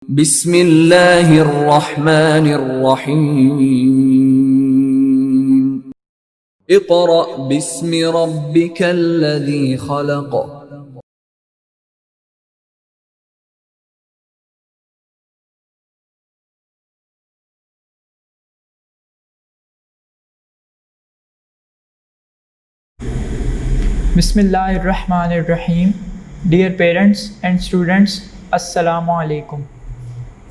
बिस्मिल्लाहिर्रहमानिर्रहीम। Iqra बिस्मि रब्बिकल्लज़ी खलक़। Bismillahirrahmanirrahim. Dear parents and students, Assalamu alaikum.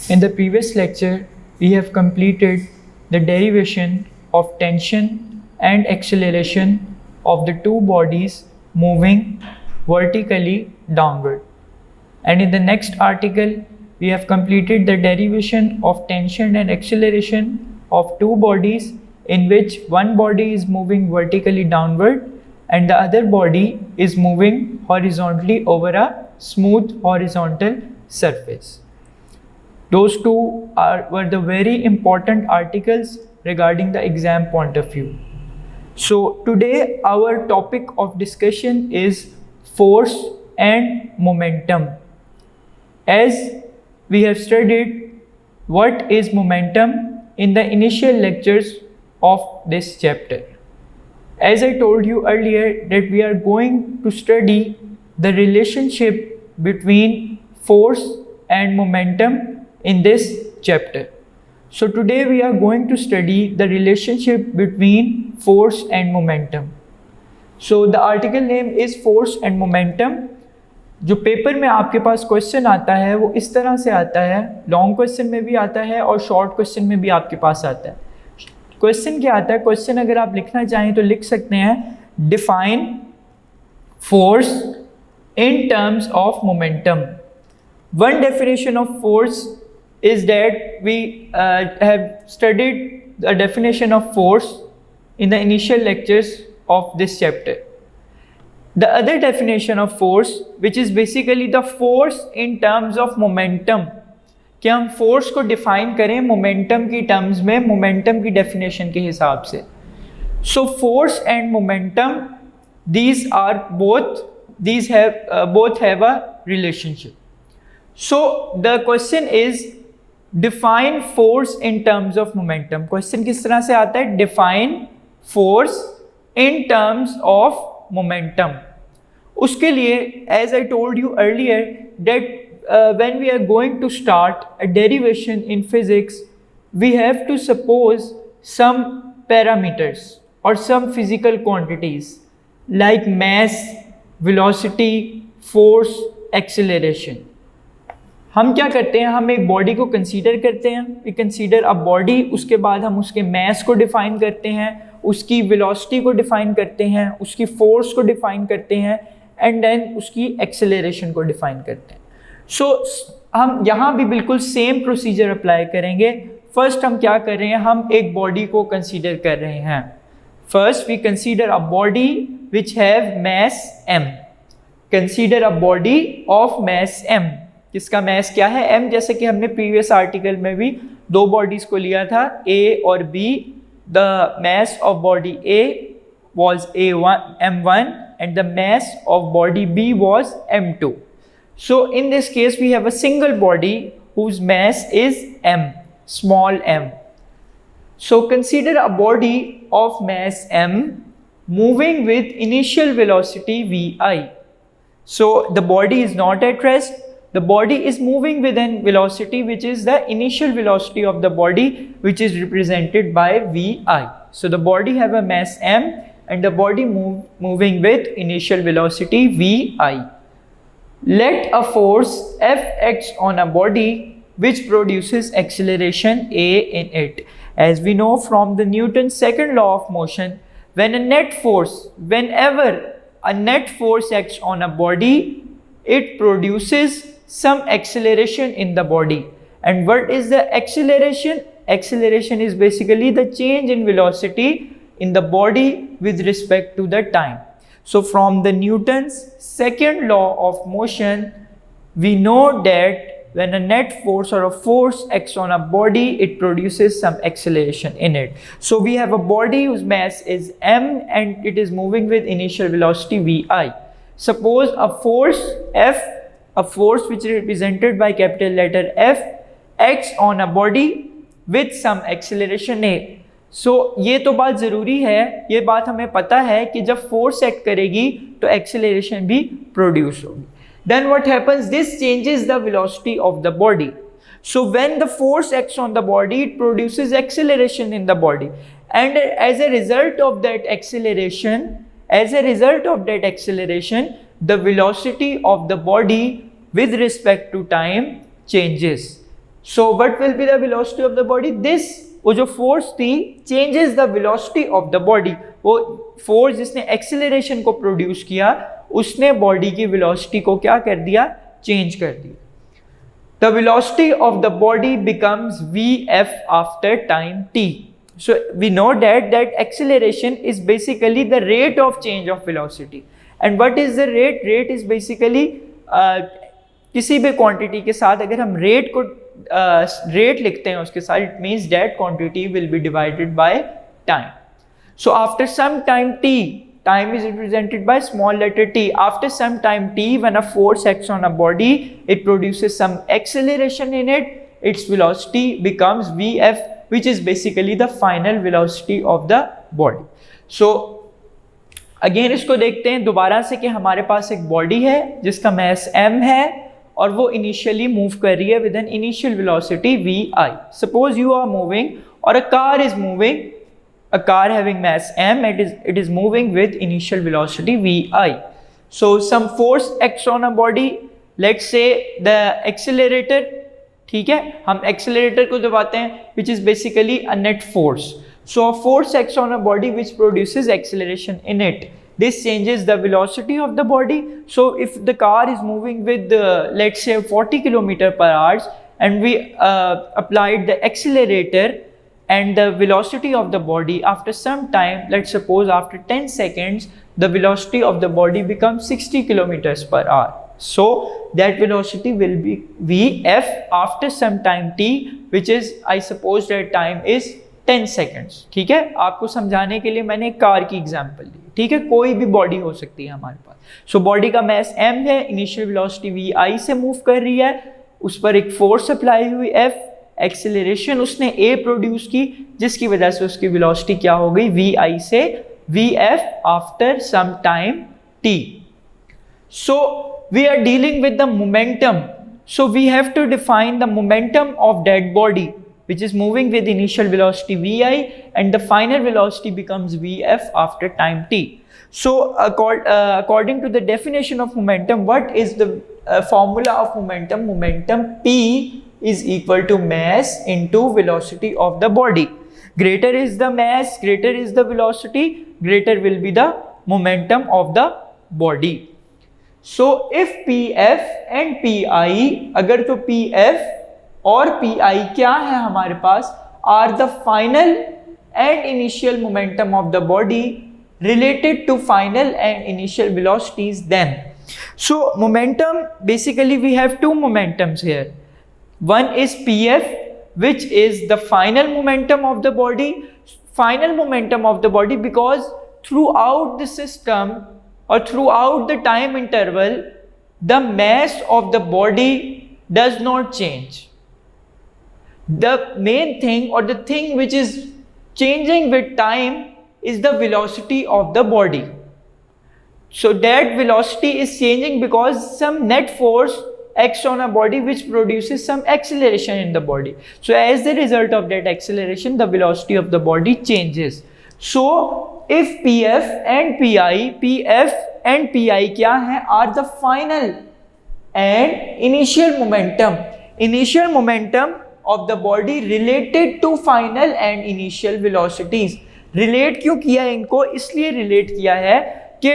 In the previous lecture, we have completed the derivation of tension and acceleration of the two bodies moving vertically downward. And in the next article, we have completed the derivation of tension and acceleration of two bodies in which one body is moving vertically downward and the other body is moving horizontally over a smooth horizontal surface. Those two were the very important articles regarding the exam point of view. So today our topic of discussion is force and momentum. As we have studied what is momentum in the initial lectures of this chapter. As I told you earlier that we are going to study the relationship between force and momentum in this chapter. So today we are going to study the relationship between force and momentum. So the article name is force and momentum. जो paper में आपके पास question आता है वो इस तरह से आता है, लॉन्ग क्वेश्चन में भी आता है और शॉर्ट क्वेश्चन में भी आपके पास आता है. क्वेश्चन क्या आता है? क्वेश्चन अगर आप लिखना चाहें तो लिख सकते हैं define force in terms of momentum. One definition of force is that we have studied the definition of force in the initial lectures of this chapter. The other definition of force, which is basically the force in terms of momentum, कि हम force को define करें momentum की terms में, momentum की definition के हिसाब से. So force and momentum, these both have a relationship. So the question is define force in terms of momentum. Question किस तरह से आता है? Define force in terms of momentum. उसके लिए as I told you earlier that when we are going to start a derivation in physics, we have to suppose some parameters or some physical quantities like mass, velocity, force, acceleration. हम क्या करते हैं? हम एक body को consider करते हैं, we consider a body. उसके बाद हम उसके मास को डिफाइन करते हैं, उसकी वेलोसिटी को डिफाइन करते हैं, उसकी फोर्स को डिफाइन करते हैं एंड देन उसकी एक्सेलरेशन को डिफाइन करते हैं. सो हम यहाँ भी बिल्कुल सेम प्रोसीजर अप्लाई करेंगे. फर्स्ट हम क्या कर रहे हैं? हम एक बॉडी को कंसीडर कर रहे हैं. First we consider a body which have mass m. Consider a body of mass m. किसका मास क्या है? m. जैसे कि हमने प्रीवियस आर्टिकल में भी दो बॉडीज को लिया था, a और b. The mass of body a was m1 and the mass of body b was m2. So in this case we have a single body whose mass is m, small m. So consider a body of mass m moving with initial velocity vi. So the body is not at rest. The body is moving with an velocity which is the initial velocity of the body, which is represented by vi. So the body have a mass m and the body moving with initial velocity vi. Let a force F acts on a body which produces acceleration a in it. As we know from the Newton's second law of motion, whenever a net force acts on a body, it produces some acceleration in the body. And what is the acceleration? Acceleration is basically the change in velocity in the body with respect to the time. So from the Newton's second law of motion, we know that when a net force or a force acts on a body, it produces some acceleration in it. So we have a body whose mass is m and it is moving with initial velocity vi. Suppose a force F, a force which is represented by capital letter F, acts on a body with some acceleration a. सो ये तो बात ज़रूरी है, ये बात हमें पता है कि जब फोर्स एक्ट करेगी तो एक्सेलरेशन भी प्रोड्यूस होगी. Then what happens, this changes the velocity of the body. So when the force acts on the body, it produces acceleration in the body, and as a result of that acceleration, the velocity of the body with respect to time changes. So what will be the velocity of the body? This, वो जो force थी, changes the velocity of the body. वो force जिसने acceleration को produce किया, उसने body की velocity को क्या कर दिया? Change कर दिया. The velocity of the body becomes Vf after time t. So we know that acceleration is basically the rate of change of velocity. And what is the rate? Rate is basically किसी भी quantity के साथ अगर हम rate को rate लिखते हैं उसके साथ, it means that quantity will be divided by time. So after some time t, time is represented by small letter t. After some time t, when a force acts on a body, it produces some acceleration in it. Its velocity becomes Vf, which is basically the final velocity of the body. So again इसको देखते हैं दोबारा से कि हमारे पास एक body है जिसका mass m है और वो इनिशियली मूव कर रही है with an initial velocity vi. Suppose you are moving or a car is moving. A car having mass m, it is moving with initial velocity vi. So some force acts on a body. Let's say the accelerator. ठीक है, हम accelerator को दबाते हैं, which is basically a net force. So a force acts on a body which produces acceleration in it. This changes the velocity of the body. So if the car is moving with let's say 40 km/h and we applied the accelerator, and the velocity of the body after some time, let's suppose after 10 seconds, the velocity of the body becomes 60 km/h. So that velocity will be Vf after some time t, which is, I suppose that time is 10 seconds. ठीक है, आपको समझाने के लिए मैंने एक car की example दी. ठीक है, कोई भी बॉडी हो सकती है हमारे पास. सो बॉडी का मास m है, इनिशियल वेलोसिटी vi से मूव कर रही है, उस पर एक फोर्स अप्लाई हुई f, एक्सेलरेशन उसने a प्रोड्यूस की, जिसकी वजह से उसकी वेलोसिटी क्या हो गई vi से vf after some time t. So we are dealing with the momentum. So we have to define the momentum of that body which is moving with initial velocity vi, and the final velocity becomes vf after time t. So according to the definition of momentum, what is the formula of momentum? Momentum p is equal to mass into velocity of the body. Greater is the mass, greater is the velocity, greater will be the momentum of the body. So if pf and pi, अगर तो pf और pi क्या है हमारे पास, are the final and initial momentum of the body related to final and initial velocities then. So momentum, basically we have two momentums here. One is pf, which is the final momentum of the body. Final momentum of the body because throughout the system or throughout the time interval, the mass of the body does not change. The main thing or the thing which is changing with time is the velocity of the body. So that velocity is changing because some net force acts on a body which produces some acceleration in the body. So as the result of that acceleration, the velocity of the body changes. So if pf and pi क्या है, are the final and initial momentum of the body related to final and initial velocities. Relate क्यों किया इनको? इसलिए relate किया है कि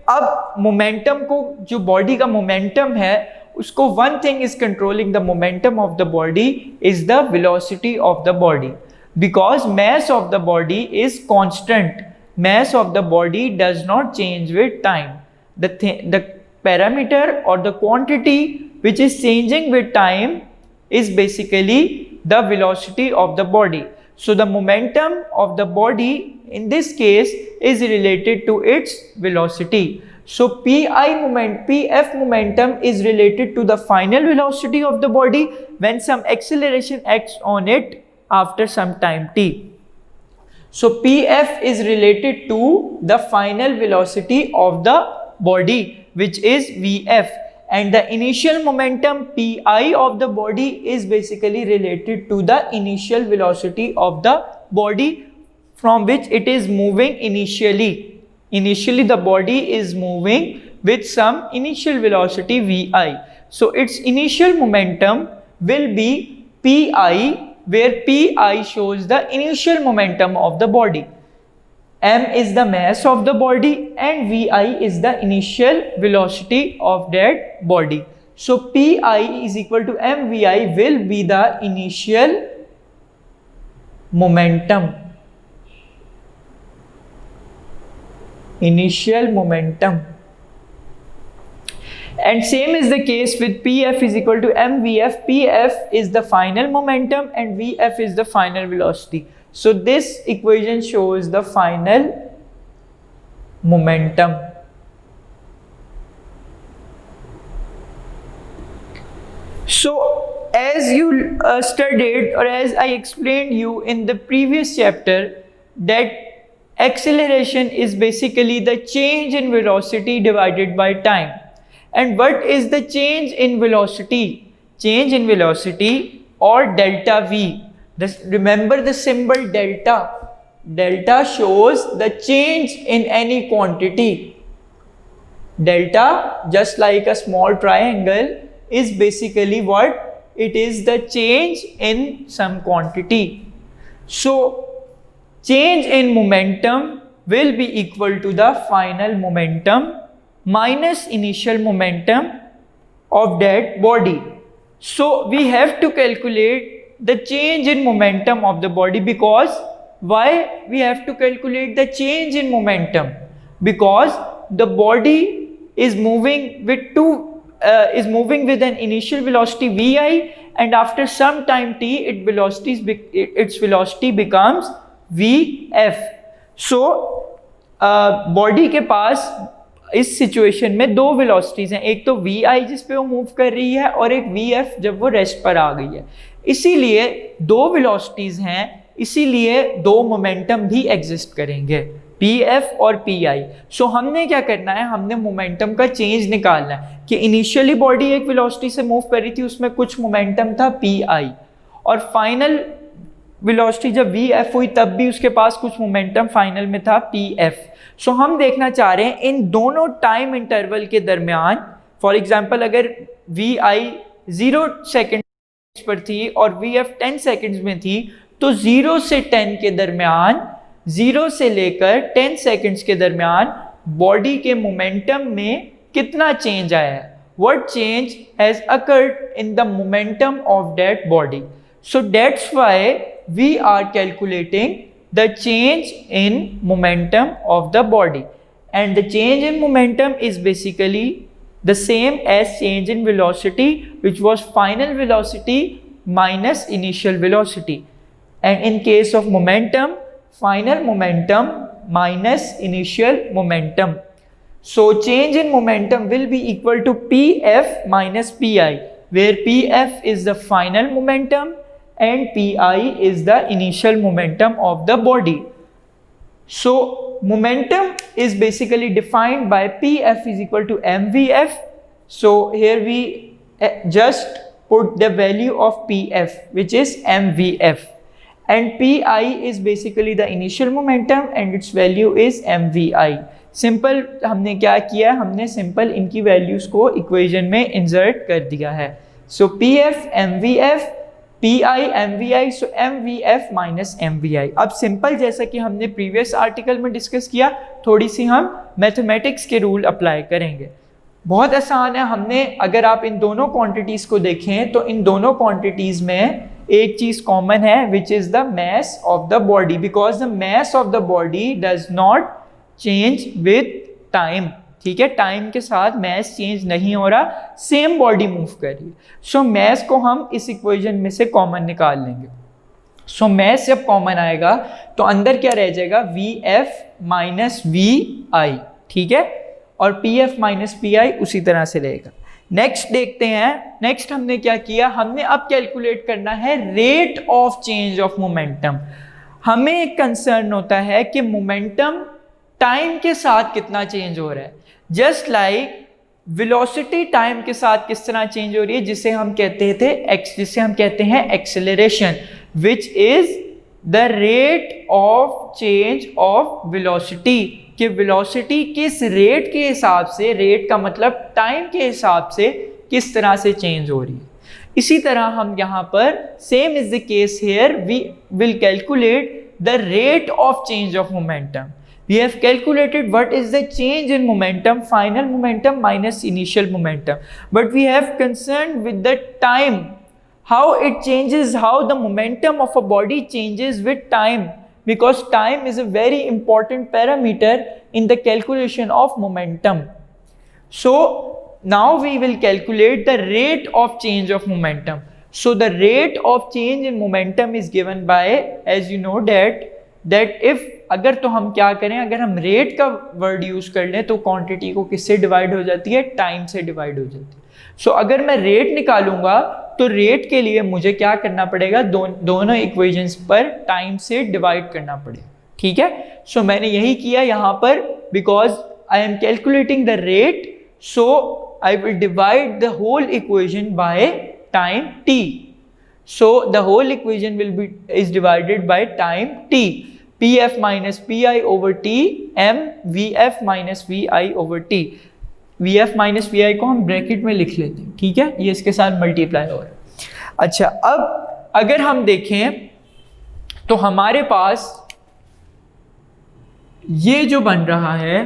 अब momentum को, जो body का momentum है, उसको one thing is controlling the momentum of the body is the velocity of the body, because mass of the body is constant. Mass of the body does not change with time. The parameter or the quantity which is changing with time is basically the velocity of the body. So the momentum of the body in this case is related to its velocity. So PF momentum is related to the final velocity of the body when some acceleration acts on it after some time t. So PF is related to the final velocity of the body, which is VF, and the initial momentum Pi of the body is basically related to the initial velocity of the body from which it is moving initially. Initially the body is moving with some initial velocity Vi. So its initial momentum will be Pi, where Pi shows the initial momentum of the body. M is the mass of the body and Vi is the initial velocity of that body. So Pi is equal to mVi will be the initial momentum. And same is the case with PF is equal to mVF. PF is the final momentum and VF is the final velocity. So this equation shows the final momentum. So as you studied, or as I explained you in the previous chapter, that acceleration is basically the change in velocity divided by time. And what is the change in velocity? Change in velocity, or delta V. Remember the symbol delta. Delta shows the change in any quantity. Delta, just like a small triangle, is basically what? It is the change in some quantity. So change in momentum will be equal to the final momentum minus initial momentum of that body. So we have to calculate the change in momentum of the body. Because why we have to calculate the change in momentum? Because the body is moving with an initial velocity Vi, and after some time t its velocity becomes Vf. So body के पास इस situation में दो velocities हैं, एक तो Vi जिस पे वो मूव कर रही है और एक Vf जब वो रेस्ट पर आ गई है. इसीलिए दो वेलोसिटीज हैं, इसीलिए दो मोमेंटम भी एग्जिस्ट करेंगे, Pf और Pi. सो हमने क्या करना है, हमने मोमेंटम का चेंज निकालना है कि इनिशियली बॉडी एक वेलोसिटी से मूव कर रही थी, उसमें कुछ मोमेंटम था Pi, और फाइनल वेलोसिटी जब Vf हुई तब भी उसके पास कुछ मोमेंटम फाइनल में था Pf. सो हम देखना चाह रहे हैं इन दोनों टाइम इंटरवल के दरमियान, फॉर एग्जांपल अगर Vi 0 सेकेंड पर थी और Vf 10 सेकेंड्स में थी, तो 0 से 10 के दरमियान, 0 से लेकर 10 सेकेंड्स के दरमियान बॉडी के मोमेंटम में कितना चेंज आया है. What change has occurred in the momentum of that body? So that's why we are calculating the change in momentum of the body, and the change in momentum is basically the same as change in velocity, which was final velocity minus initial velocity. And in case of momentum, final momentum minus initial momentum. So change in momentum will be equal to Pf minus Pi, where Pf is the final momentum and Pi is the initial momentum of the body. So momentum is basically defined by Pf is equal to mVf. So here we just put the value of Pf, which is mVf, and Pi is basically the initial momentum and its value is mVi. Simple हमने क्या किया, हमने simple इनकी values को equation में insert कर दिया है. सो Pf mVf, Pi mVi, सो mVf माइनस mVi. अब सिंपल जैसा कि हमने प्रीवियस आर्टिकल में डिस्कस किया, थोड़ी सी हम मैथमेटिक्स के रूल अप्लाई करेंगे. बहुत आसान है. हमने अगर आप इन दोनों क्वांटिटीज को देखें तो इन दोनों क्वांटिटीज में एक चीज कॉमन है, विच is the mass of the body, because the mass of the body does not change with time. ठीक है, टाइम के साथ मास चेंज नहीं हो रहा, सेम बॉडी मूव कर रही है. सो मास को हम इस इक्वेशन में से कॉमन निकाल लेंगे. सो मास जब कॉमन आएगा तो अंदर क्या रह जाएगा, Vf माइनस Vi. ठीक है, और पी एफ माइनस पी आई उसी तरह से रहेगा। नेक्स्ट देखते हैं, नेक्स्ट हमने क्या किया, हमने अब कैलकुलेट करना है rate of change of momentum. हमें एक कंसर्न होता है कि मोमेंटम टाइम के साथ कितना चेंज हो रहा है, जस्ट लाइक वेलोसिटी टाइम के साथ किस तरह चेंज हो रही है, जिसे हम कहते हैं acceleration, which is the rate of change of velocity, कि वेलोसिटी किस रेट के हिसाब से, रेट का मतलब टाइम के हिसाब से किस तरह से चेंज हो रही है। इसी तरह हम यहाँ पर same is the case here, we will calculate the rate of change of momentum. We have calculated what is the change in momentum, final momentum minus initial momentum, but we have concerned with the time, how it changes, how the momentum of a body changes with time, because time is a very important parameter in the calculation of momentum. So now we will calculate the rate of change of momentum. So the rate of change in momentum is given by, as you know that if अगर तो हम क्या करें, अगर हम rate का word use कर लें तो क्वांटिटी को किससे डिवाइड हो जाती है, टाइम से डिवाइड हो जाती है। सो अगर मैं रेट निकालूंगा तो रेट के लिए मुझे क्या करना पड़ेगा, दोनों इक्वेशंस पर टाइम से डिवाइड करना पड़ेगा, ठीक है। सो मैंने यही किया यहाँ पर, because I am calculating the rate, so I will divide the whole equation by time t. So the whole equation is divided by time t. Pf minus Pi over T m Vf minus Vi over T. Vf minus Vi को हम bracket में लिख लेते हैं, ठीक है, ये इसके साथ मल्टीप्लाई हो रहा है। अच्छा, अब अगर हम देखें तो हमारे पास ये जो बन रहा है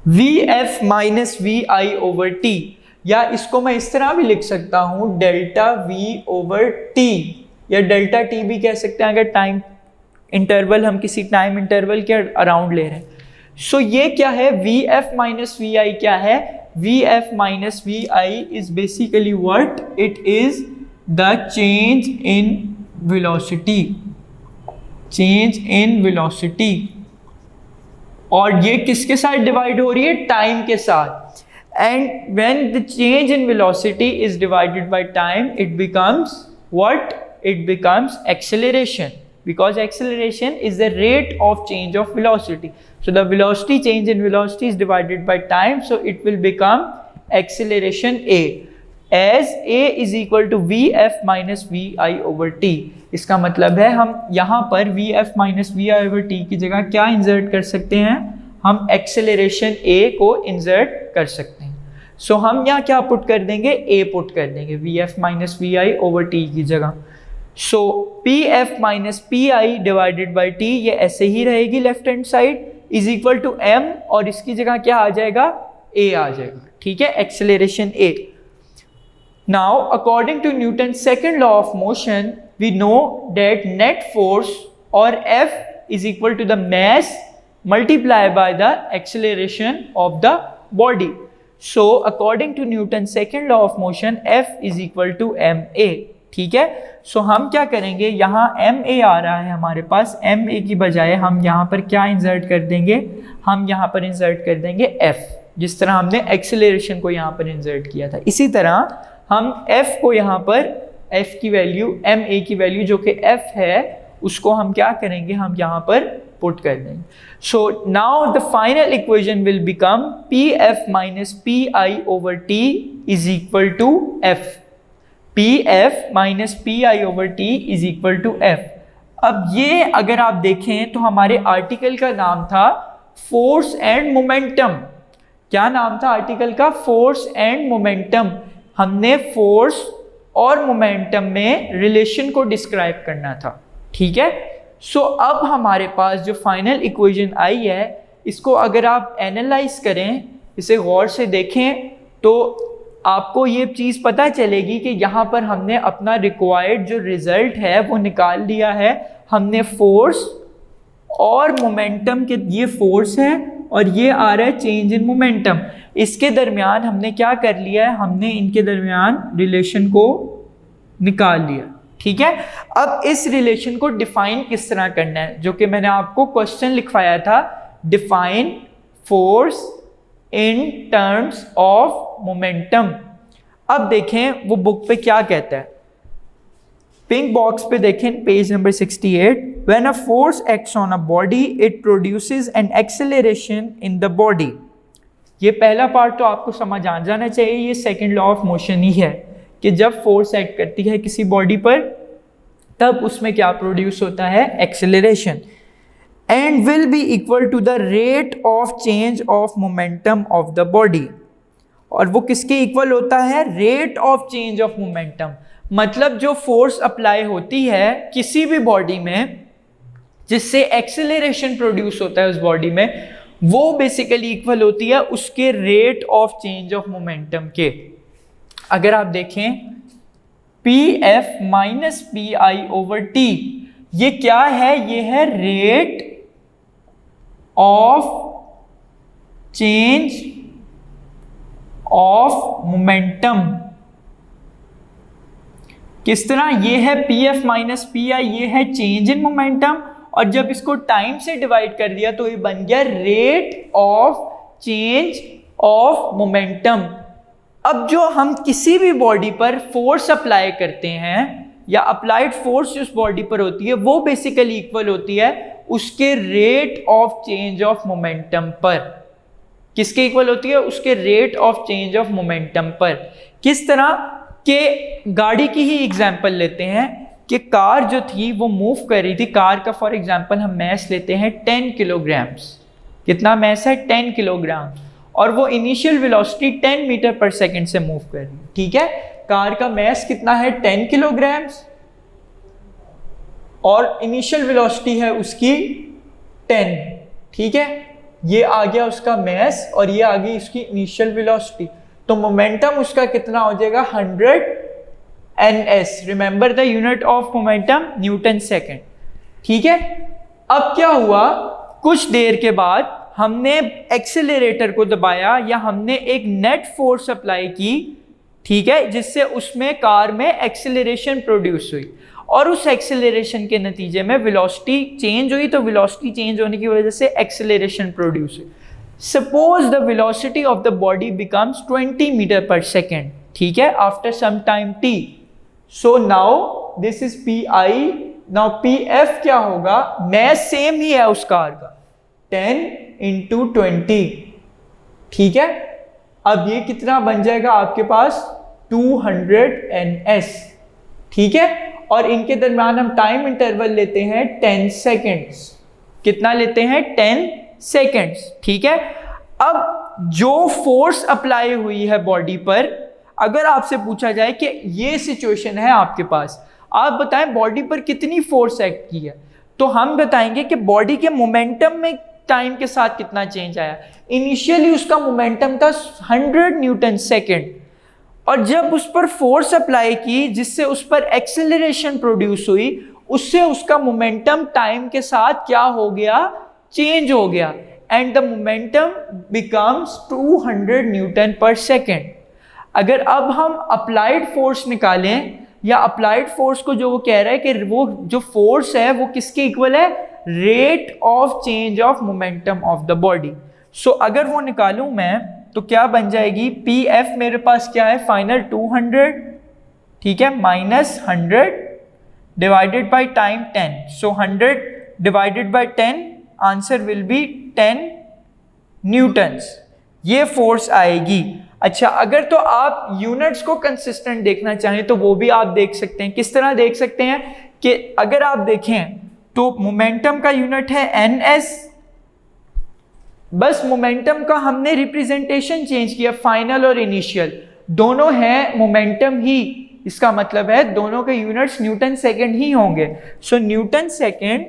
Vf minus Vi over T, या इसको मैं इस तरह भी लिख सकता हूं डेल्टा V ओवर T, या डेल्टा T भी कह सकते हैं अगर टाइम इंटरवल हम किसी टाइम इंटरवल के अराउंड ले रहे हैं। सो ये क्या है, Vf माइनस Vi क्या है, Vf minus Vi is basically what it is the change in velocity, change in velocity, और ये किसके साथ डिवाइड हो रही है, टाइम के साथ। And when the change in velocity is divided by time, it becomes what, it becomes acceleration, because acceleration is the rate of change of velocity. So the velocity change in velocity is divided by time, so it will become acceleration A, as A is equal to Vf minus Vi over T. इसका मतलब है हम यहाँ पर Vf minus Vi over T की जगह क्या insert कर सकते हैं, हम acceleration A को इंसर्ट कर सकते हैं। So हम यहाँ क्या पुट कर देंगे, A पुट कर देंगे Vf minus Vi over T की जगह। So Pf minus Pi divided by T, ये ऐसे ही रहेगी left hand side, is equal to m, और इसकी जगह क्या आ जाएगा, A आ जाएगा, ठीक है, acceleration A। Now according to Newton second law of motion, we know that net force और F is equal to the mass multiply by the acceleration of the body. So according to Newton second law of motion, F is equal to ma, ठीक है। सो हम क्या करेंगे, यहाँ ma आ रहा है हमारे पास, ma की बजाय हम यहाँ पर क्या इंसर्ट कर देंगे, हम यहाँ पर इंसर्ट कर देंगे f, जिस तरह हमने एक्सेलरेशन को यहाँ पर इंसर्ट किया था। इसी तरह हम f को यहाँ पर, f की वैल्यू, ma की वैल्यू जो कि f है, उसको हम क्या करेंगे, हम यहाँ पर पुट कर देंगे। So now the final equation will become Pf minus Pi over T is equal to f। Pf minus Pi over T is equal to F। अब ये अगर आप देखें तो हमारे आर्टिकल का नाम था फोर्स एंड मोमेंटम। क्या नाम था आर्टिकल का, फोर्स एंड मोमेंटम। हमने फोर्स और मोमेंटम में रिलेशन को डिस्क्राइब करना था, ठीक है। सो अब हमारे पास जो फाइनल इक्वेशन आई है, इसको अगर आप एनालाइज करें, इसे गौर से देखें, तो आपको ये चीज़ पता चलेगी कि यहाँ पर हमने अपना रिक्वायर्ड जो रिजल्ट है वो निकाल लिया है। हमने फोर्स और मोमेंटम के, ये फोर्स है और ये आ रहा है चेंज इन मोमेंटम, इसके दरमियान हमने क्या कर लिया है, हमने इनके दरमियान रिलेशन को निकाल लिया, ठीक है। अब इस रिलेशन को डिफाइन किस तरह करना है, जो कि मैंने आपको क्वेश्चन लिखवाया था, define force in terms of momentum. अब देखें वो बुक पे क्या कहता है, पिंक बॉक्स पे देखें page number 68, when a force acts on a body it produces an acceleration in the body. ये पहला पार्ट तो आपको समझ आ जाना चाहिए, ये सेकंड लॉ ऑफ मोशन ही है कि जब फोर्स एक्ट करती है किसी बॉडी पर तब उसमें क्या प्रोड्यूस होता है, acceleration, and will be equal to the rate of change of momentum of the body. और वो किसके इक्वल होता है, rate of change of momentum. मतलब जो फोर्स अप्लाई होती है किसी भी बॉडी में जिससे एक्सेलरेशन प्रोड्यूस होता है उस बॉडी में, वो बेसिकली इक्वल होती है उसके rate of change of momentum के। अगर आप देखें P F minus P I over T, ये क्या है, ये है rate of change of momentum. किस तरह, ये है पी एफ माइनस पी आई, ये है चेंज इन मोमेंटम, और जब इसको टाइम से डिवाइड कर दिया तो ये बन गया rate of change of momentum. अब जो हम किसी भी बॉडी पर फोर्स अप्लाई करते हैं या अप्लाइड फोर्स जो उस बॉडी पर होती है वो बेसिकली इक्वल होती है उसके rate of change of momentum पर। किसके इक्वल होती है, उसके rate of change of momentum पर। किस तरह के, गाड़ी की ही एग्जांपल लेते हैं कि कार जो थी वो मूव कर रही थी, कार का फॉर एग्जांपल हम मैस लेते हैं 10 किलोग्राम्स। कितना मैस है, 10 किलोग्राम, और वो इनिशियल वेलोसिटी 10 मीटर पर सेकंड से मूव कर रही है। ठीक है, कार का मैस कितना है, 10 किलोग्राम्स, और इनिशियल वेलोसिटी है उसकी 10। ठीक है, ये आ गया उसका मैस और ये आ गई उसकी इनिशियल वेलोसिटी, तो मोमेंटम उसका कितना हो जाएगा, 100 ns। Remember the unit of momentum, Newton second. ठीक है, अब क्या हुआ, कुछ देर के बाद हमने एक्सेलरेटर को दबाया या हमने एक नेट फोर्स अप्लाई की, ठीक है, जिससे उसमें कार में एक्सेलरेशन प्रोड्यूस हुई, और उस एक्सेलरेशन के नतीजे में वेलोसिटी चेंज हुई, तो वेलोसिटी चेंज होने की वजह से एक्सेलरेशन प्रोड्यूस हुई। Suppose the velocity of the body becomes 20 metre per second, ठीक है, after some time t। So now this is P I, now P F क्या होगा, मैस सेम ही है उस कार का, 10 into 20। ठीक है, अब ये कितना बन जाएगा आपके पास, 200 ns। ठीक है, और इनके दरम्यान हम टाइम इंटरवल लेते हैं 10 सेकेंड्स। कितना लेते हैं, 10 सेकेंड्स। ठीक है, अब जो फोर्स अप्लाई हुई है बॉडी पर, अगर आपसे पूछा जाए कि ये सिचुएशन है आपके पास, आप बताएं बॉडी पर कितनी फोर्स एक्ट की है, तो हम बताएंगे कि बॉडी के मोमेंटम में टाइम के साथ कितना चेंज आया। इनिशियली उसका मोमेंटम था 100 न्यूटन सेकेंड, और जब उस पर फोर्स अप्लाई की जिससे उस पर एक्सेलरेशन प्रोड्यूस हुई, उससे उसका मोमेंटम टाइम के साथ क्या हो गया, चेंज हो गया, and the momentum becomes 200 Newton पर सेकेंड। अगर अब हम अप्लाइड फोर्स निकालें, या अप्लाइड फोर्स को जो वो कह रहा है कि वो जो फोर्स है वो किसके इक्वल है, rate of change of momentum of the body. So अगर वो निकालूं मैं तो क्या बन जाएगी, पी एफ मेरे पास क्या है फाइनल 200, ठीक है, minus 100 divided by time 10। So 100 divided by 10, answer will be 10 Newton's, ये फोर्स आएगी। अच्छा, अगर तो आप यूनिट्स को कंसिस्टेंट देखना चाहें तो वो भी आप देख सकते हैं। किस तरह देख सकते हैं कि अगर आप देखें तो मोमेंटम का यूनिट है ns, बस मोमेंटम का हमने रिप्रेजेंटेशन चेंज किया, फाइनल और इनिशियल दोनों हैं मोमेंटम ही, इसका मतलब है दोनों के यूनिट्स न्यूटन सेकेंड ही होंगे। So newton second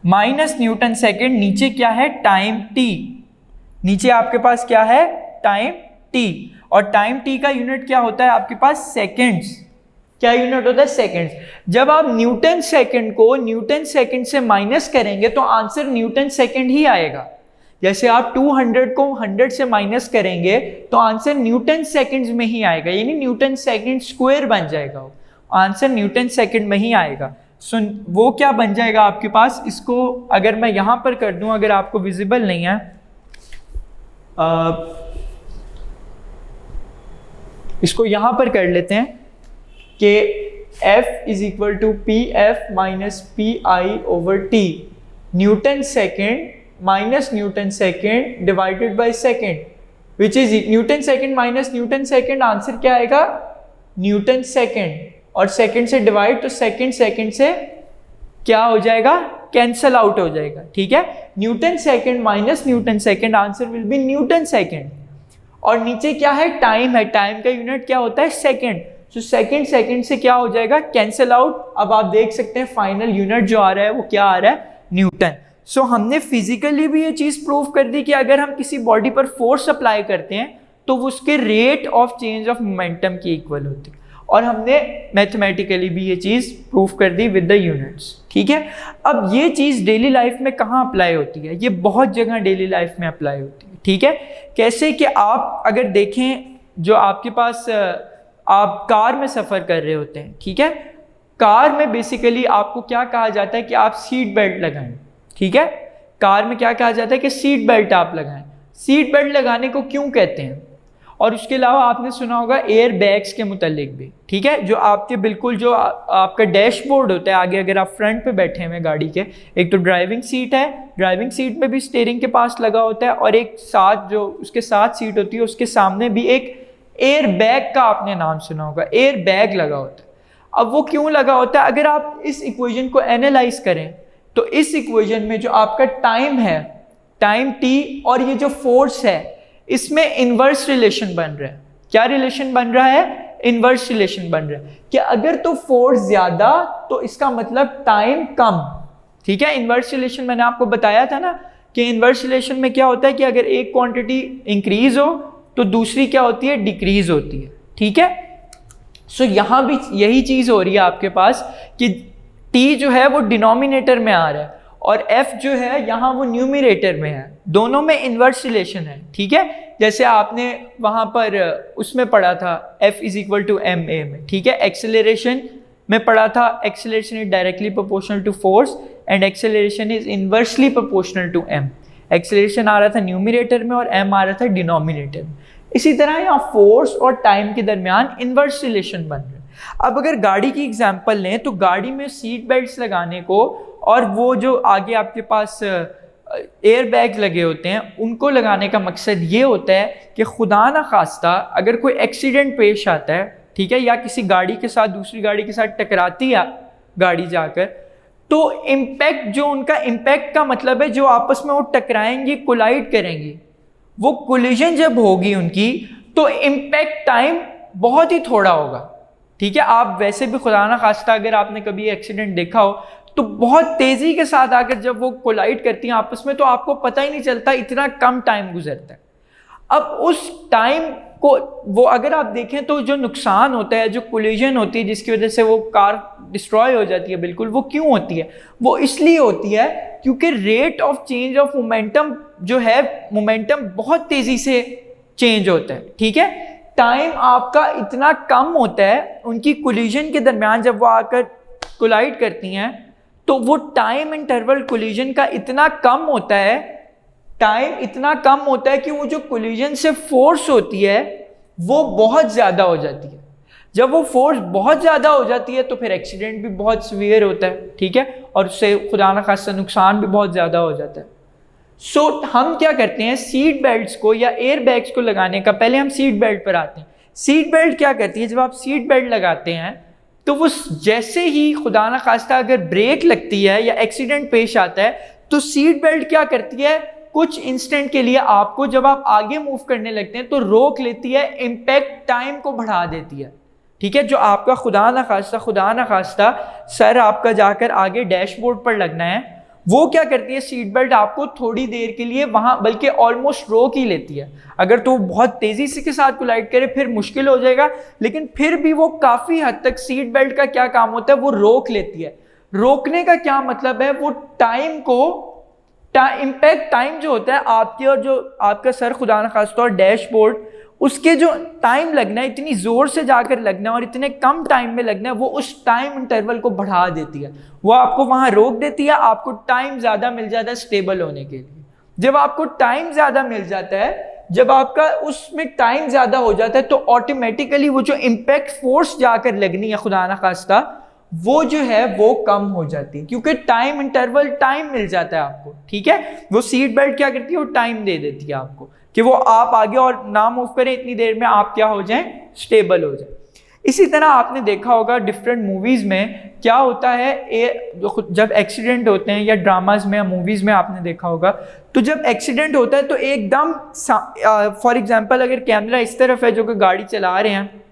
minus Newton second, नीचे क्या है, टाइम t, नीचे आपके पास क्या है, टाइम t, और टाइम t का यूनिट क्या होता है आपके पास, सेकेंड्स। क्या यूनिट होता है, सेकेंड्स। जब आप न्यूटन सेकेंड को न्यूटन सेकेंड से माइनस करेंगे तो आंसर न्यूटन सेकेंड ही आएगा। जैसे आप 200 को 100 से माइनस करेंगे तो आंसर न्यूटन सेकेंड्स में ही आएगा, यानी न्यूटन सेकेंड स्क्वायर बन जाएगा, आंसर न्यूटन सेकेंड में ही आएगा। सो वो क्या बन जाएगा आपके पास, इसको अगर मैं यहां पर कर दूं, अगर आपको विजिबल नहीं है इसको यहां पर कर लेते हैं कि F is equal to P F minus P I over T, Newton second minus Newton second divided by second, which is Newton second minus Newton second, answer क्या आएगा न्यूटन सेकेंड, और सेकेंड से डिवाइड तो second second से क्या हो जाएगा cancel out हो जाएगा, ठीक है। Newton second minus Newton second, answer will be Newton second. और नीचे क्या है टाइम है, टाइम का यूनिट क्या होता है सेकेंड, तो सेकेंड सेकेंड से क्या हो जाएगा कैंसल आउट। अब आप देख सकते हैं फाइनल यूनिट जो आ रहा है वो क्या आ रहा है न्यूटन। सो हमने फिजिकली भी ये चीज प्रूव कर दी कि अगर हम किसी बॉडी पर फोर्स अप्लाई करते हैं तो वो उसके rate of change of momentum के इक्वल होती है, और हमने मैथमेटिकली भी ये चीज प्रूव कर दी विद द यूनिट्स, ठीक है। अब ये चीज डेली लाइफ में कहाँ अप्लाई होती है, ये बहुत जगह डेली लाइफ में अप्लाई होती है, ठीक है। कैसे कि आप अगर देखें जो आपके पास आप कार में सफ़र कर रहे होते हैं, ठीक है, कार में बेसिकली आपको क्या कहा जाता है कि आप सीट बेल्ट लगाएं, ठीक है। कार में क्या कहा जाता है कि सीट बेल्ट आप लगाएं। सीट बेल्ट लगाने को क्यों कहते हैं, और उसके अलावा आपने सुना होगा एयर बैग्स के मुतालिक भी, ठीक है, जो आपके बिल्कुल जो आपका डैशबोर्ड होता है आगे, अगर आप फ्रंट पे बैठे हुए गाड़ी के, एक तो ड्राइविंग सीट है, ड्राइविंग सीट पे भी स्टीयरिंग के पास लगा होता है, और एक साथ जो उसके साथ सीट होती है उसके सामने भी एक एयर बैग का आपने नाम सुना होगा, एयर बैग लगा होता है। अब वो क्यों लगा होता है, अगर आप इस इक्वेशन को एनालाइज करें तो इस इक्वेशन में जो आपका टाइम है, टाइम टी, और ये जो फोर्स है, इसमें इनवर्स रिलेशन बन रहा है। क्या रिलेशन बन रहा है, इनवर्स रिलेशन बन रहा है कि अगर तो फोर्स ज्यादा तो इसका मतलब टाइम कम, ठीक है। इनवर्स रिलेशन मैंने आपको बताया था ना कि इनवर्स रिलेशन में क्या होता है कि अगर एक क्वांटिटी इंक्रीज हो तो दूसरी क्या होती है डिक्रीज होती है, ठीक है। सो यहां भी यही चीज हो रही है आपके पास कि टी जो है वो डिनोमिनेटर में आ रहा है और एफ जो है यहाँ वो न्यूमिनेटर में है, दोनों में इनवर्स रिलेशन है, ठीक है। जैसे आपने वहाँ पर उसमें पढ़ा था F is equal to M A में, ठीक है। एक्सेलरेशन में पढ़ा था acceleration is directly proportional to force and acceleration is inversely proportional to M. Acceleration आ रहा था न्यूमिनेटर में और एम आ रहा था डिनोमिनेटर में। इसी तरह यहाँ फोर्स और टाइम के दरमियान इनवर्स रिलेशन बन रहा है। अब अगर गाड़ी की एग्जांपल लें तो गाड़ी में सीट बेल्ट्स लगाने को और वो जो आगे आपके पास एयर बैग लगे होते हैं उनको लगाने का मकसद ये होता है कि खुदा ना खास्ता अगर कोई एक्सीडेंट पेश आता है, ठीक है, या किसी गाड़ी के साथ दूसरी गाड़ी के साथ टकराती है गाड़ी जाकर, तो इम्पैक्ट जो उनका इम्पैक्ट का मतलब है जो आपस में वो टकराएंगी, कोलाइड करेंगी, वो कोलिजन जब होगी उनकी तो इम्पैक्ट टाइम बहुत ही थोड़ा होगा, ठीक है। आप वैसे भी खुदा ना खास्ता अगर आपने कभी एक्सीडेंट देखा हो तो बहुत तेजी के साथ आकर जब वो कोलाइड करती हैं आपस में तो आपको पता ही नहीं चलता, इतना कम टाइम गुजरता है। अब उस टाइम को वो अगर आप देखें तो जो नुकसान होता है, जो कोलिजन होती है जिसकी वजह से वो कार डिस्ट्रॉय हो जाती है बिल्कुल, वो क्यों होती है, वो इसलिए होती है क्योंकि rate of change of momentum जो है, मोमेंटम बहुत तेजी से चेंज होता है, ठीक है। टाइम आपका इतना कम होता है उनकी कोलिजन के दरमियान, जब वो आकर कोलाइड करती हैं तो वो टाइम इंटरवल कोलिजन का इतना कम होता है, टाइम इतना कम होता है कि वो जो कोलिजन से फोर्स होती है वो बहुत ज़्यादा हो जाती है। जब वो फोर्स बहुत ज़्यादा हो जाती है तो फिर एक्सीडेंट भी बहुत सीवियर होता है, ठीक है, और उससे खुदा न खास्ता नुकसान भी बहुत ज़्यादा हो जाता है। सो हम क्या करते हैं, सीट बेल्ट्स को या एयर बैग्स को लगाने का, पहले हम सीट बेल्ट पर आते हैं। सीट बेल्ट क्या करती है, जब आप सीट बेल्ट लगाते हैं तो वो जैसे ही खुदा न खास्ता अगर ब्रेक लगती है या एक्सीडेंट पेश आता है तो सीट बेल्ट क्या करती है, कुछ इंस्टेंट के लिए आपको जब आप आगे मूव करने लगते हैं तो रोक लेती है, इम्पैक्ट टाइम को बढ़ा देती है, ठीक है। जो आपका खुदा न खास्ता सर आपका जाकर आगे डैशबोर्ड पर लगना है, वो क्या करती है, सीट बेल्ट आपको थोड़ी देर के लिए वहां बल्कि ऑलमोस्ट रोक ही लेती है। अगर तो बहुत तेजी से के साथ कोलाइड करे फिर मुश्किल हो जाएगा, लेकिन फिर भी वो काफी हद तक सीट बेल्ट का क्या काम होता है, वो रोक लेती है। रोकने का क्या मतलब है, वो टाइम को इम्पैक्ट टाइम जो होता है आपके और जो आपका सर खुदा न खास्ता और डैशबोर्ड, उसके जो टाइम लगना है, इतनी जोर से जाकर लगना है और इतने कम टाइम में लगना है, वो उस टाइम इंटरवल को बढ़ा देती है, वो आपको वहां रोक देती है, आपको टाइम ज्यादा मिल जाता है स्टेबल होने के लिए। जब आपको टाइम ज्यादा मिल जाता है, जब आपका उसमें टाइम ज़्यादा हो जाता है तो ऑटोमेटिकली वो जो इम्पैक्ट फोर्स जाकर लगनी है खुदा ना खास्ता, वो जो है वो कम हो जाती है, क्योंकि टाइम इंटरवल टाइम मिल जाता है आपको। ठीक है, वो सीट बेल्ट क्या करती है, वो टाइम दे देती है आपको कि वो आप आगे और ना मूव करें, इतनी देर में आप क्या हो जाएं, स्टेबल हो जाएं। इसी तरह आपने देखा होगा डिफरेंट मूवीज़ में क्या होता है, जब एक्सीडेंट होते हैं या ड्रामाज में या मूवीज़ में आपने देखा होगा, तो जब एक्सीडेंट होता है तो एकदम फॉर एग्जांपल अगर कैमरा इस तरफ है जो कि गाड़ी चला रहे हैं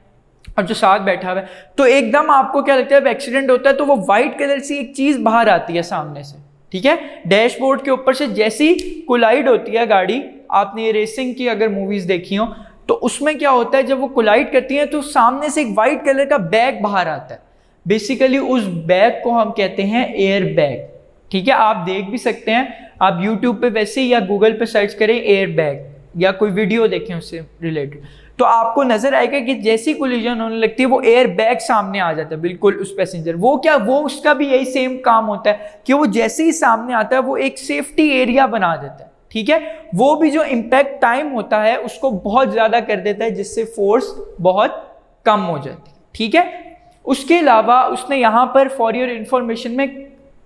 और जो साथ बैठा हुआ है, तो एकदम आपको क्या लगता है, जब एक्सीडेंट होता है तो वो वाइट कलर से एक चीज़ बाहर आती है सामने से। ठीक है, डैशबोर्ड के ऊपर से जैसी कोलाइड होती है गाड़ी, आपने रेसिंग की अगर मूवीज़ देखी हो तो उसमें क्या होता है, जब वो कोलाइड करती है तो सामने से एक वाइट कलर का बैग बाहर आता है। बेसिकली उस बैग को हम कहते हैं एयर बैग। ठीक है, आप देख भी सकते हैं, आप यूट्यूब पे वैसे या गूगल पे सर्च करें एयर बैग या कोई वीडियो देखें उससे रिलेटेड, तो आपको नजर आएगा कि जैसी कोलिजन होने लगती है वो एयर बैग सामने आ जाता है बिल्कुल उस पैसेंजर। वो क्या, वो उसका भी यही सेम काम होता है कि वो जैसे ही सामने आता है वो एक सेफ्टी एरिया बना देता है। ठीक है, वो भी जो इम्पैक्ट टाइम होता है उसको बहुत ज़्यादा कर देता है, जिससे फोर्स बहुत कम हो जाती है। ठीक है, उसके अलावा उसने यहाँ पर फॉर योर इंफॉर्मेशन में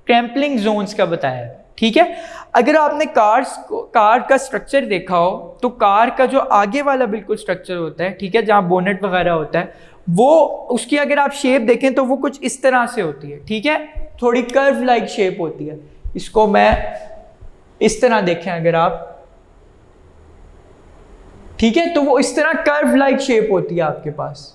क्रैम्पलिंग जोन्स का बताया है। ठीक है, अगर आपने कार का स्ट्रक्चर देखा हो तो कार का जो आगे वाला बिल्कुल स्ट्रक्चर होता है, ठीक है, जहाँ बोनेट वगैरह होता है, वो उसकी अगर आप शेप देखें तो वो कुछ इस तरह से होती है। ठीक है, थोड़ी कर्व लाइक शेप होती है। इसको मैं इस तरह देखें अगर आप, ठीक है, तो वो इस तरह कर्व लाइक शेप होती है आपके पास।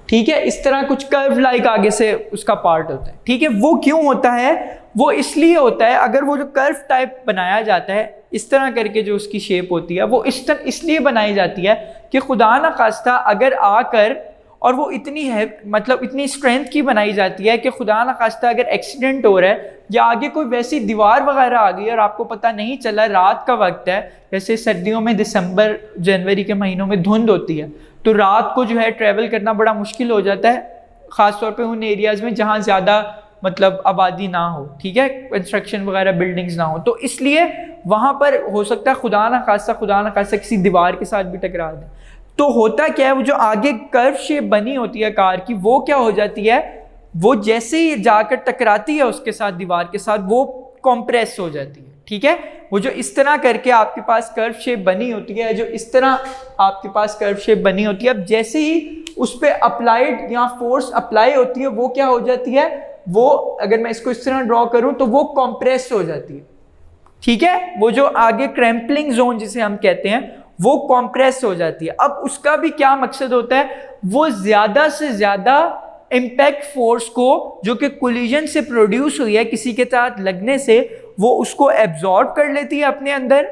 ठीक है, इस तरह कुछ कर्व लाइक आगे से उसका पार्ट होता है। ठीक है, वो क्यों होता है, वो इसलिए होता है, अगर वो जो कर्व टाइप बनाया जाता है इस तरह करके, जो उसकी शेप होती है वो इस तरह इसलिए बनाई जाती है कि खुदा ना खास्ता अगर आकर, और वो इतनी है मतलब इतनी स्ट्रेंथ की बनाई जाती है कि खुदा ना खास्ता अगर एक्सीडेंट हो रहा है या आगे कोई वैसी दीवार वगैरह आ गई और आपको पता नहीं चला, रात का वक्त है, जैसे सर्दियों में दिसंबर जनवरी के महीनों में धुंध होती है, तो रात को जो है ट्रैवल करना बड़ा मुश्किल हो जाता है, ख़ासतौर पे उन एरियाज़ में जहाँ ज़्यादा मतलब आबादी ना हो। ठीक है, कंस्ट्रक्शन वगैरह बिल्डिंग्स ना हो, तो इसलिए वहाँ पर हो सकता है खुदा ना खास्ता किसी दीवार के साथ भी टकरा दे। तो होता क्या है, वो जो आगे कर्व शेप बनी होती है कार की, वो क्या हो जाती है, वो जैसे ही जाकर टकराती है उसके साथ, दीवार के साथ, वो कॉम्प्रेस हो जाती है। ठीक है, वो जो इस तरह करके आपके पास कर्व शेप बनी होती है, जो इस तरह आपके पास कर्व शेप बनी होती है, अब जैसे ही उस पर अप्लाइड या फोर्स अप्लाई होती है, वो क्या हो जाती है, वो अगर मैं इसको इस तरह ड्रॉ करूं तो वो कॉम्प्रेस हो जाती है। ठीक है, वो जो आगे क्रैम्पलिंग जोन जिसे हम कहते हैं, वो कॉम्प्रेस हो जाती है। अब उसका भी क्या मकसद होता है, वो ज्यादा से ज्यादा इम्पैक्ट फोर्स को जो कि कोलिजन से प्रोड्यूस हुई है किसी के साथ लगने से, वो उसको एब्जॉर्ब कर लेती है अपने अंदर।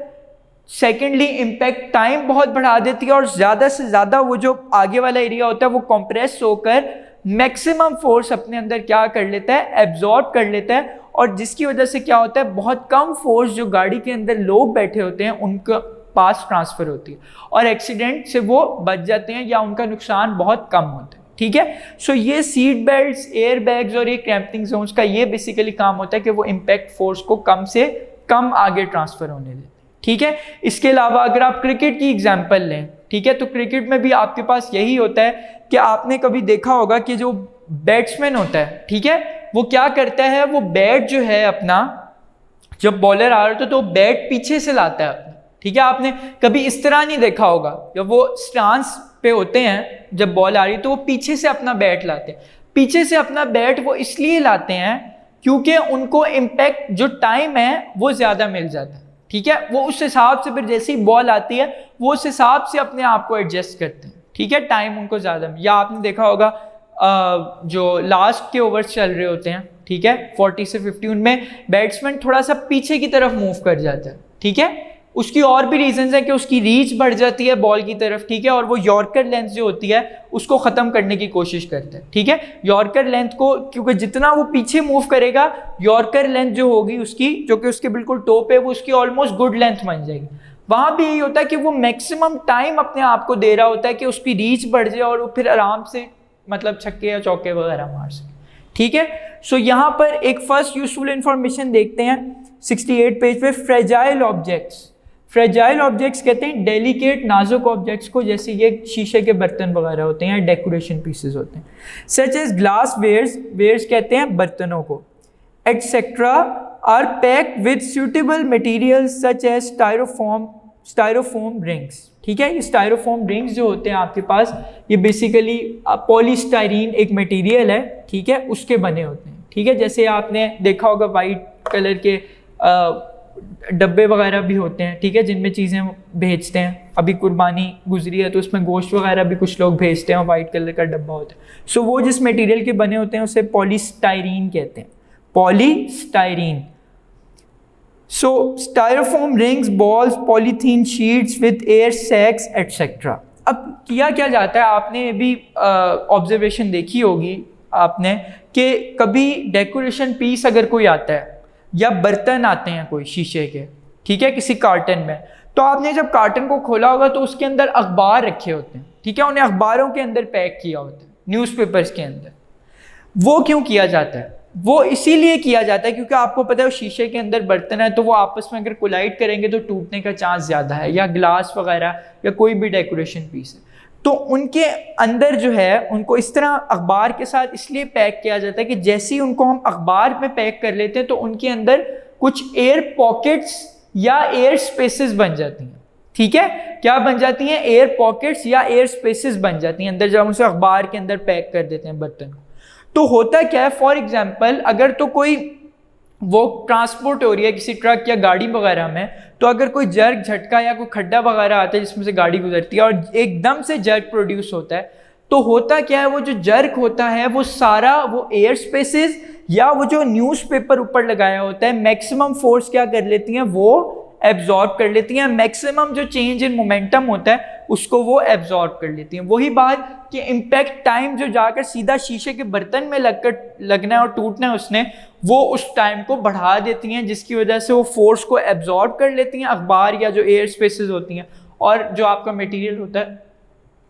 सेकेंडली, इम्पैक्ट टाइम बहुत बढ़ा देती है, और ज़्यादा से ज़्यादा वो जो आगे वाला एरिया होता है वो कंप्रेस होकर मैक्सिमम फोर्स अपने अंदर क्या कर लेता है, एब्जॉर्ब कर लेता है, और जिसकी वजह से क्या होता है, बहुत कम फोर्स जो गाड़ी के अंदर लोग बैठे होते हैं उनका पास ट्रांसफ़र होती है और एक्सीडेंट से वो बच जाते हैं या उनका नुकसान बहुत कम होता है। ठीक है, सो ये सीट बेल्ट्स, एयर बैग्स और ये क्रैम्पिंग जोन्स का ये बेसिकली काम होता है कि वो इम्पैक्ट फोर्स को कम से कम आगे ट्रांसफ़र होने देते हैं। ठीक है, इसके अलावा अगर आप क्रिकेट की एग्जांपल लें, ठीक है, तो क्रिकेट में भी आपके पास यही होता है कि आपने कभी देखा होगा कि जो बैट्समैन होता है, ठीक है, वो क्या करता है, वो बैट जो है अपना, जब बॉलर आ रहा होता है तो बैट पीछे से लाता है अपना। ठीक है, आपने कभी इस तरह नहीं देखा होगा, जब वो स्टांस पे होते हैं जब बॉल आ रही तो वो पीछे से अपना बैट लाते हैं। पीछे से अपना बैट वो इसलिए लाते हैं क्योंकि उनको इम्पैक्ट जो टाइम है वो ज़्यादा मिल जाता है। ठीक है, वो उस हिसाब से फिर जैसे ही बॉल आती है वो उस हिसाब से अपने आप को एडजस्ट करते हैं। ठीक है, टाइम उनको ज़्यादा, या आपने देखा होगा जो लास्ट के ओवर्स चल रहे होते हैं, ठीक है, 40 से 50, उनमें बैट्समैन थोड़ा सा पीछे की तरफ मूव कर जाता है। ठीक है, उसकी और भी रीजंस है कि उसकी रीच बढ़ जाती है बॉल की तरफ। ठीक है, और वो यॉर्कर लेंथ जो होती है उसको ख़त्म करने की कोशिश करता है। ठीक है, यॉर्कर लेंथ को, क्योंकि जितना वो पीछे मूव करेगा, यॉर्कर लेंथ जो होगी उसकी, जो कि उसके बिल्कुल टॉप है, वो उसकी ऑलमोस्ट गुड लेंथ बन जाएगी। वहाँ भी यही होता है कि वो मैक्सिमम टाइम अपने आप को दे रहा होता है कि उसकी रीच बढ़ जाए और वो फिर आराम से मतलब छक्के या चौके वगैरह मार सके। ठीक है, सो यहाँ पर एक फर्स्ट यूजफुल इंफॉर्मेशन देखते हैं 68 पेज पे, फ्रेजाइल ऑब्जेक्ट्स। फ्रेजाइल ऑब्जेक्ट्स कहते हैं डेलिकेट नाजुक ऑब्जेक्ट्स को, जैसे ये शीशे के बर्तन वगैरह होते हैं या डेकोरेशन पीसेस होते हैं। Such as glass wares, wares कहते हैं बर्तनों को, etcetera are packed with suitable materials such as Styrofoam rings. ठीक है, ये स्टायरोफोम रिंग्स जो होते हैं आपके पास, ये बेसिकली पॉलीस्टाइरीन एक मटेरियल है, ठीक है, उसके बने होते हैं। ठीक है, जैसे आपने देखा होगा वाइट कलर के डब्बे वगैरह भी होते हैं, ठीक है, जिनमें चीज़ें भेजते हैं। अभी कुर्बानी गुजरी है तो उसमें गोश्त वगैरह भी कुछ लोग भेजते हैं, वाइट कलर का डब्बा होता है। सो वो जिस मटेरियल के बने होते हैं उसे पॉलीस्टाइरीन कहते हैं, polystyrene. So styrofoam rings, balls, polythene sheets with air sacs etcetera. अब किया क्या जाता है, आपने भी ऑब्जर्वेशन देखी होगी आपने कि कभी डेकोरेशन पीस अगर कोई आता है या बर्तन आते हैं कोई शीशे के, ठीक है, किसी कार्टन में, तो आपने जब कार्टन को खोला होगा तो उसके अंदर अखबार रखे होते हैं, ठीक है, उन्हें अखबारों के अंदर पैक किया होता है, न्यूज़पेपर्स के अंदर। वो क्यों किया जाता है? वो इसीलिए किया जाता है क्योंकि आपको पता है शीशे के अंदर बर्तन है तो वो आपस में अगर कोलाइड करेंगे तो टूटने का चांस ज़्यादा है, या ग्लास वगैरह या कोई भी डेकोरेशन पीस है, तो उनके अंदर जो है उनको इस तरह अखबार के साथ इसलिए पैक किया जाता है कि जैसे ही उनको हम अखबार में पैक कर लेते हैं तो उनके अंदर कुछ एयर पॉकेट्स या एयर स्पेसेस बन जाती हैं। ठीक है, क्या बन जाती हैं? एयर पॉकेट्स या एयर स्पेसेस बन जाती हैं अंदर, जब हम उसे अखबार के अंदर पैक कर देते हैं बर्तन को। तो होता क्या है, फॉर एग्जाम्पल अगर तो कोई वो ट्रांसपोर्ट हो रही है किसी ट्रक या गाड़ी वगैरह में, तो अगर कोई जर्क झटका या कोई खड्डा वगैरह आता है जिसमें से गाड़ी गुजरती है और एकदम से जर्क प्रोड्यूस होता है, तो होता क्या है, वो जो जर्क होता है वो सारा वो एयर स्पेसेस या वो जो न्यूज़पेपर ऊपर लगाया होता है मैक्सिमम फोर्स क्या कर लेती हैं, वो एब्जॉर्ब कर लेती हैं। मैक्सिमम जो चेंज इन मोमेंटम होता है उसको वो एब्जॉर्ब कर लेती हैं। वही बात कि इम्पैक्ट टाइम जो जाकर सीधा शीशे के बर्तन में लगना है और टूटना है उसने, वो उस टाइम को बढ़ा देती हैं, जिसकी वजह से वो फोर्स को एब्जॉर्ब कर लेती हैं अखबार या जो एयर स्पेसेस होती हैं, और जो आपका मटेरियल होता है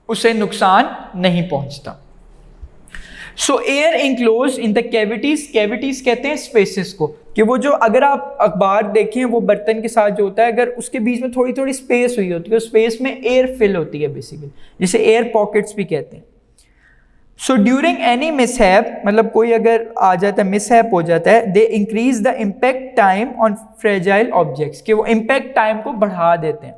उसे नुकसान नहीं पहुंचता। सो air enclose in the cavities, cavities कहते हैं स्पेसेस को, कि वो जो अगर आप अखबार देखें वो बर्तन के साथ जो होता है, अगर उसके बीच में थोड़ी थोड़ी स्पेस हुई होती है, उस स्पेस में एयर फिल होती है बेसिकली, जिसे एयर पॉकेट्स भी कहते हैं। सो ड्यूरिंग एनी मिसहैप, मतलब कोई अगर आ जाता है, मिसहैप हो जाता है, they increase the impact time on fragile objects, कि वो इम्पैक्ट टाइम को बढ़ा देते हैं।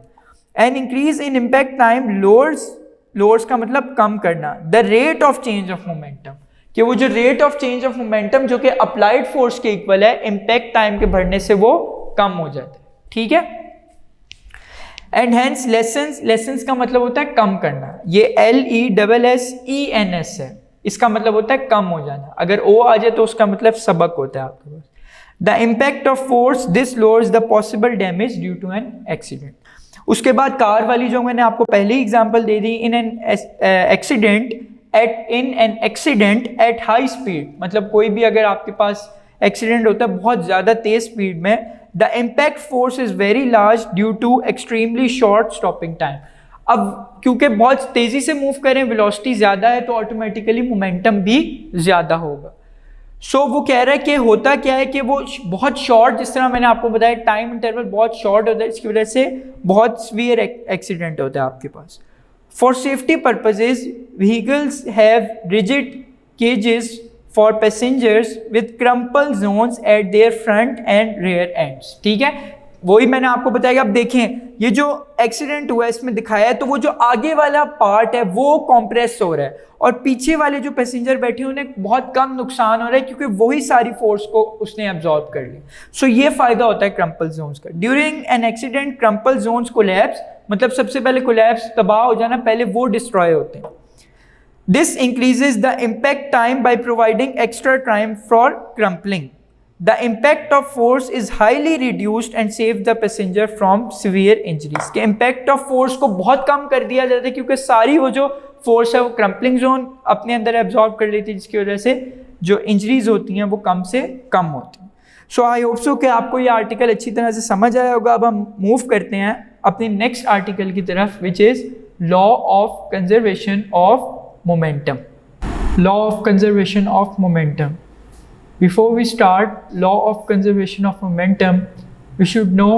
And increase in impact time lowers का मतलब कम करना, the rate of change of momentum, कि वो जो rate of change of momentum जो कि अप्लाइड फोर्स के इक्वल है, इम्पैक्ट टाइम के बढ़ने से वो कम हो जाता है। ठीक है, एंड हेंस लेसन्स, लेसन्स का मतलब होता है कम करना, ये LESSENS है, इसका मतलब होता है कम हो जाना। अगर O आ जाए तो उसका मतलब सबक होता है आपके पास। The impact of force, this lowers the possible damage due to an accident. उसके बाद कार वाली जो मैंने आपको पहली एग्जाम्पल दे दी, in an accident at high speed, मतलब कोई भी अगर आपके पास एक्सीडेंट होता है बहुत ज़्यादा तेज स्पीड में, the impact force is very large due to extremely short stopping time. अब क्योंकि बहुत तेज़ी से मूव करें, वेलोसिटी ज़्यादा है, तो ऑटोमेटिकली मोमेंटम भी ज़्यादा होगा। सो वो कह रहा है कि होता क्या है कि वो बहुत शॉर्ट, जिस तरह मैंने आपको बताया टाइम इंटरवल बहुत शॉर्ट होता है, इसकी वजह से बहुत सीवियर एक्सीडेंट होता है आपके पास। For safety purposes, vehicles have rigid cages for passengers with crumple zones at their front and rear ends. ठीक है, वही मैंने आपको बताया। अब देखें ये जो एक्सीडेंट हुआ है इसमें दिखाया है, तो वो जो आगे वाला पार्ट है वो कॉम्प्रेस हो रहा है और पीछे वाले जो पैसेंजर बैठे हैं उन्हें बहुत कम नुकसान हो रहा है, क्योंकि वही सारी फोर्स को उसने एब्जॉर्ब कर ली। सो ये फायदा होता है क्रम्पल जोन्स का। During an accident crumple zones collapse, मतलब सबसे पहले कोलैप्स, तबाह हो जाना, पहले वो डिस्ट्रॉय होते हैं। This increases the impact time by providing extra time for crumpling. The impact of force is highly reduced and save the passenger from severe injuries. के impact of force को बहुत कम कर दिया जाता है, क्योंकि सारी वो जो force है वो क्रम्पलिंग जोन अपने अंदर एब्जॉर्ब कर लेती है, जिसकी वजह से जो इंजरीज होती हैं वो कम से कम होती हैं। सो आई होप सो कि आपको ये आर्टिकल अच्छी तरह से समझ आया होगा। अब हम मूव करते हैं अपने नेक्स्ट आर्टिकल की तरफ, which is law of conservation of momentum. Law of conservation of momentum. Before we start law of conservation of momentum, we should know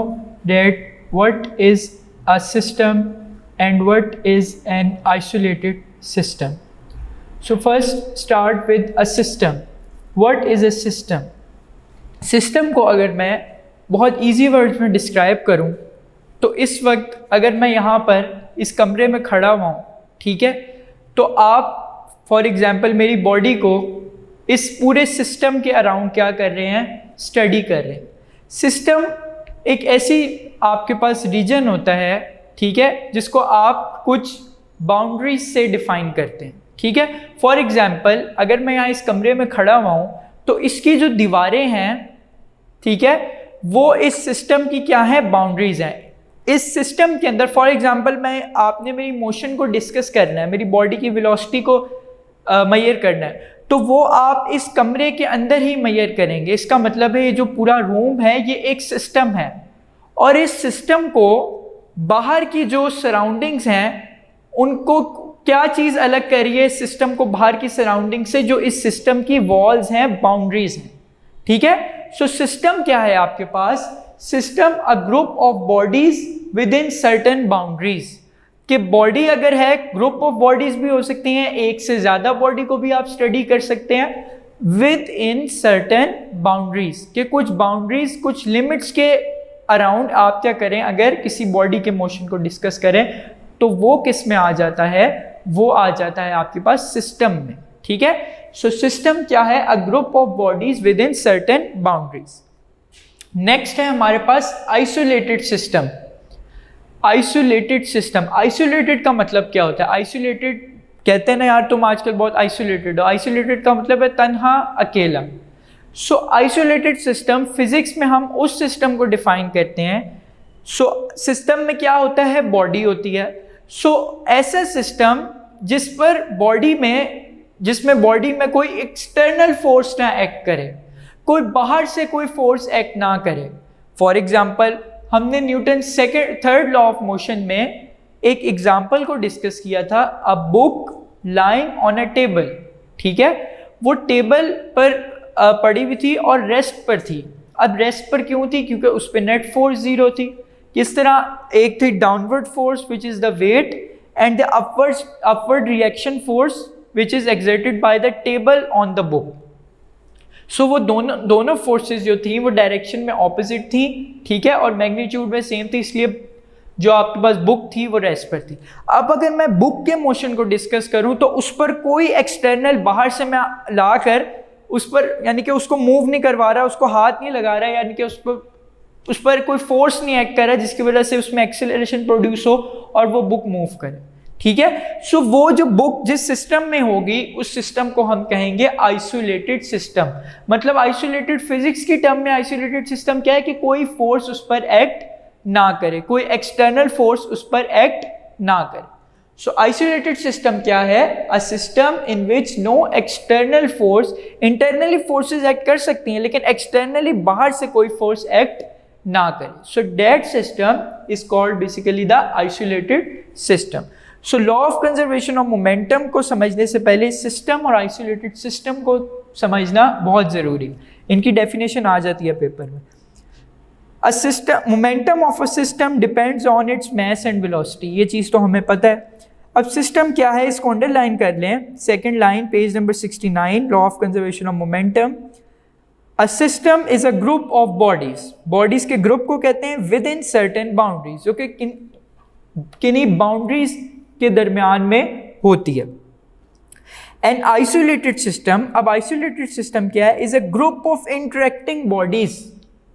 that what is a system and what is an isolated system. So first start with a system. What is a system? System को अगर मैं बहुत easy words में describe करूं तो इस वक्त अगर मैं यहाँ पर इस कमरे में खड़ा हुआ हूँ, ठीक है, तो आप फॉर एग्जांपल मेरी बॉडी को इस पूरे सिस्टम के अराउंड क्या कर रहे हैं, स्टडी कर रहे हैं। सिस्टम एक ऐसी आपके पास रीजन होता है, ठीक है, जिसको आप कुछ बाउंड्रीज से डिफाइन करते हैं, ठीक है। फॉर एग्जांपल अगर मैं यहाँ इस कमरे में खड़ा हुआ हूँ तो इसकी जो दीवारें हैं, ठीक है, वो इस सिस्टम की क्या है, बाउंड्रीज हैं। इस सिस्टम के अंदर फॉर एग्जांपल आपने मेरी मोशन को डिस्कस करना है, मेरी बॉडी की वेलोसिटी को मेजर करना है, तो वो आप इस कमरे के अंदर ही मेजर करेंगे। इसका मतलब है ये जो पूरा रूम है ये एक सिस्टम है, और इस सिस्टम को बाहर की जो सराउंडिंग्स हैं उनको क्या चीज़ अलग कर रही है इस सिस्टम को बाहर की सराउंडिंग से, जो इस सिस्टम की वॉल्स हैं, बाउंड्रीज हैं, ठीक है। सो सिस्टम क्या है आपके पास, system a group of bodies within certain boundaries. कि बॉडी अगर है, ग्रुप ऑफ बॉडीज भी हो सकती हैं, एक से ज़्यादा बॉडी को भी आप स्टडी कर सकते हैं विद इन सर्टन बाउंड्रीज, के कुछ बाउंड्रीज, कुछ लिमिट्स के अराउंड आप क्या करें, अगर किसी बॉडी के मोशन को डिस्कस करें तो वो किस में आ जाता है, वो आ जाता है आपके पास सिस्टम में, ठीक है। सो सिस्टम क्या है, a group of bodies within certain boundaries. Next है हमारे पास isolated system. Isolated system, isolated का मतलब क्या होता है, आइसोलेटेड कहते हैं ना यार तुम आजकल बहुत आइसोलेटेड हो, आइसोलेटेड का मतलब है तन्हा, अकेला। सो आइसोलेटेड सिस्टम, फिजिक्स में हम उस सिस्टम को डिफाइन करते हैं। सो सिस्टम में क्या होता है, बॉडी होती है। सो ऐसा सिस्टम जिसमें बॉडी में कोई एक्सटर्नल फोर्स ना एक्ट करे, कोई बाहर से कोई फोर्स एक्ट ना करे। फॉर एग्जाम्पल हमने Newton third law of motion में एक एग्जाम्पल को डिस्कस किया था, a book lying on a table, ठीक है। वो टेबल पर पड़ी हुई थी और रेस्ट पर थी। अब रेस्ट पर क्यों थी, क्योंकि उस पर नेट फोर्स जीरो थी। किस तरह, एक थी downward force which is the weight and the upward reaction force which is exerted by the table on the book. So वो दोनों फोर्सेस जो थी वो डायरेक्शन में ऑपोजिट थी, ठीक है, और मैग्नीट्यूड में सेम थी, इसलिए जो आपके पास बुक थी वो रेस्ट पर थी। अब अगर मैं बुक के मोशन को डिस्कस करूं तो उस पर कोई एक्सटर्नल बाहर से मैं लाकर उस पर, यानी कि उसको मूव नहीं करवा रहा, उसको हाथ नहीं लगा रहा, यानी कि उस पर कोई फोर्स नहीं एक्ट कर रहा जिसकी वजह से उसमें एक्सेलरेशन प्रोड्यूस हो और वो बुक मूव करे, ठीक है। सो वो जो बुक जिस सिस्टम में होगी उस सिस्टम को हम कहेंगे आइसोलेटेड सिस्टम। मतलब आइसोलेटेड, फिजिक्स की टर्म में आइसोलेटेड सिस्टम क्या है कि कोई फोर्स उस पर एक्ट ना करे, कोई एक्सटर्नल फोर्स उस पर एक्ट ना करे। सो आइसोलेटेड सिस्टम क्या है, a system in which no external force, internally forces act कर सकती हैं लेकिन एक्सटर्नली बाहर से कोई फोर्स एक्ट ना करे। So that system is called basically the isolated system. So law of conservation of momentum को समझने से पहले सिस्टम और आइसोलेटेड सिस्टम को समझना बहुत ज़रूरी है। इनकी डेफिनेशन आ जाती है पेपर में। A system, momentum of a system depends on its mass and velocity, ये चीज़ तो हमें पता है। अब सिस्टम क्या है, इसको अंडरलाइन कर लें, second line page number 69, law of conservation of momentum. A system is a group of bodies, bodies के ग्रुप को कहते हैं विद इन सर्टेन बाउंड्रीज, जो कि किन्हीं बाउंड्रीज के दरमियान में होती है। एन आइसोलेटेड सिस्टम, अब आइसोलेटेड सिस्टम क्या है, is a group of interacting bodies,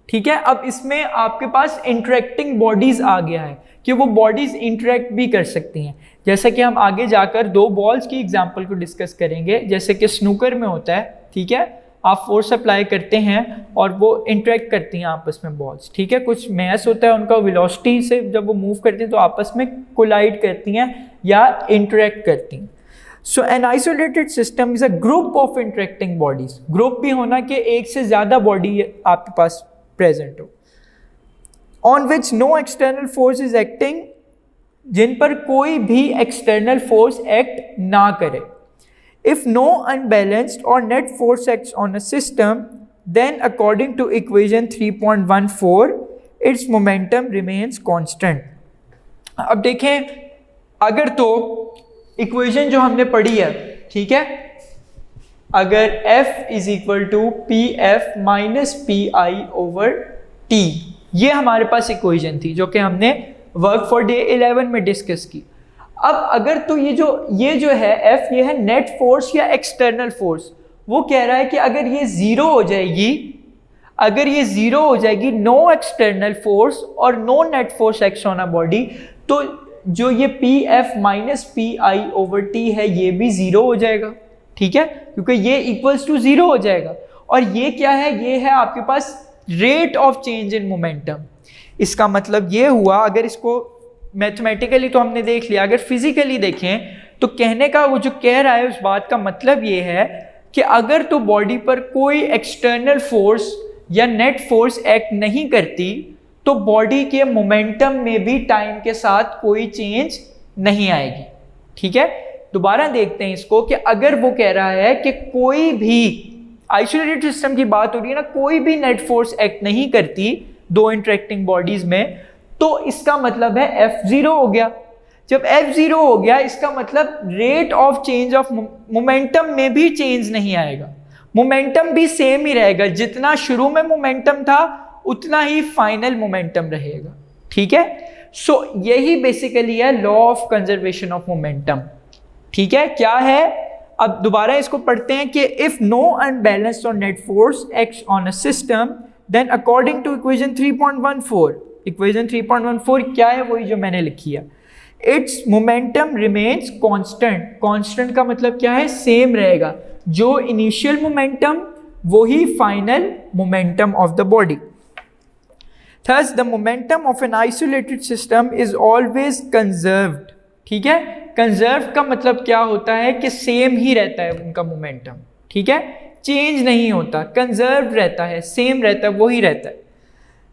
ठीक है। अब इसमें आपके पास इंटरेक्टिंग बॉडीज आ गया है कि वो बॉडीज इंटरेक्ट भी कर सकती हैं। जैसा कि हम आगे जाकर दो बॉल्स की एग्जांपल को डिस्कस करेंगे, जैसे कि स्नूकर में होता है, ठीक है, आप फोर्स अप्लाई करते हैं और वो इंटरेक्ट करती हैं आपस में बॉल्स, ठीक है। कुछ मैस होता है उनका, वेलोसिटी से जब वो मूव करती हैं तो आपस में कोलाइड करती हैं या इंटरेक्ट करती हैं। So an isolated system is a group of interacting bodies, group भी होना कि एक से ज़्यादा बॉडी आपके पास प्रेजेंट हो, on which no external force is acting, जिन पर कोई भी एक्सटर्नल फोर्स एक्ट ना करे। If no unbalanced or net force acts on a system, then according to equation 3.14, its momentum remains constant. अब देखें, अगर तो इक्वेशन जो हमने पढ़ी है, ठीक है, अगर F is equal to P F minus P I over T, ये हमारे पास इक्वेशन थी जो कि हमने वर्क फॉर डे 11 में डिस्कस की। अब अगर तो ये जो है F, ये है नेट फोर्स या एक्सटर्नल फोर्स। वो कह रहा है कि अगर ये ज़ीरो हो जाएगी, नो एक्सटर्नल फोर्स और no net force act on a body, तो जो ये P F minus P I over T है ये भी ज़ीरो हो जाएगा, ठीक है, क्योंकि ये इक्वल्स टू ज़ीरो हो जाएगा। और ये क्या है, ये है आपके पास rate of change in momentum. इसका मतलब ये हुआ, अगर इसको मैथमेटिकली तो हमने देख लिया, अगर फिजिकली देखें तो कहने का वो जो कह रहा है उस बात का मतलब ये है कि अगर तो बॉडी पर कोई एक्सटर्नल फोर्स या नेट फोर्स एक्ट नहीं करती तो बॉडी के मोमेंटम में भी टाइम के साथ कोई चेंज नहीं आएगी, ठीक है। दोबारा देखते हैं इसको कि अगर वो कह रहा है कि कोई भी आइसोलेटेड सिस्टम की बात हो रही है ना, कोई भी नेट फोर्स एक्ट नहीं करती दो इंटरेक्टिंग बॉडीज में, तो इसका मतलब है F0 हो गया। जब F0 हो गया इसका मतलब rate of change of momentum में भी चेंज नहीं आएगा, मोमेंटम भी सेम ही रहेगा, जितना शुरू में मोमेंटम था उतना ही फाइनल मोमेंटम रहेगा, ठीक है। सो यही बेसिकली है law of conservation of momentum, ठीक है। क्या है, अब दोबारा इसको पढ़ते हैं कि इफ नो अनबैलेंस्ड और net force acts on a system then according to equation 3.14, equation 3.14 क्या है, वही जो मैंने लिखी है, it's momentum remains constant. Constant का मतलब क्या है, सेम रहेगा, जो इनिशियल मोमेंटम वही final momentum of the body. Thus the momentum of an isolated system is always conserved, ठीक है। कंजर्व का मतलब क्या होता है कि सेम ही रहता है उनका मोमेंटम, ठीक है, चेंज नहीं होता, कंजर्व रहता है, सेम रहता है, वही रहता है।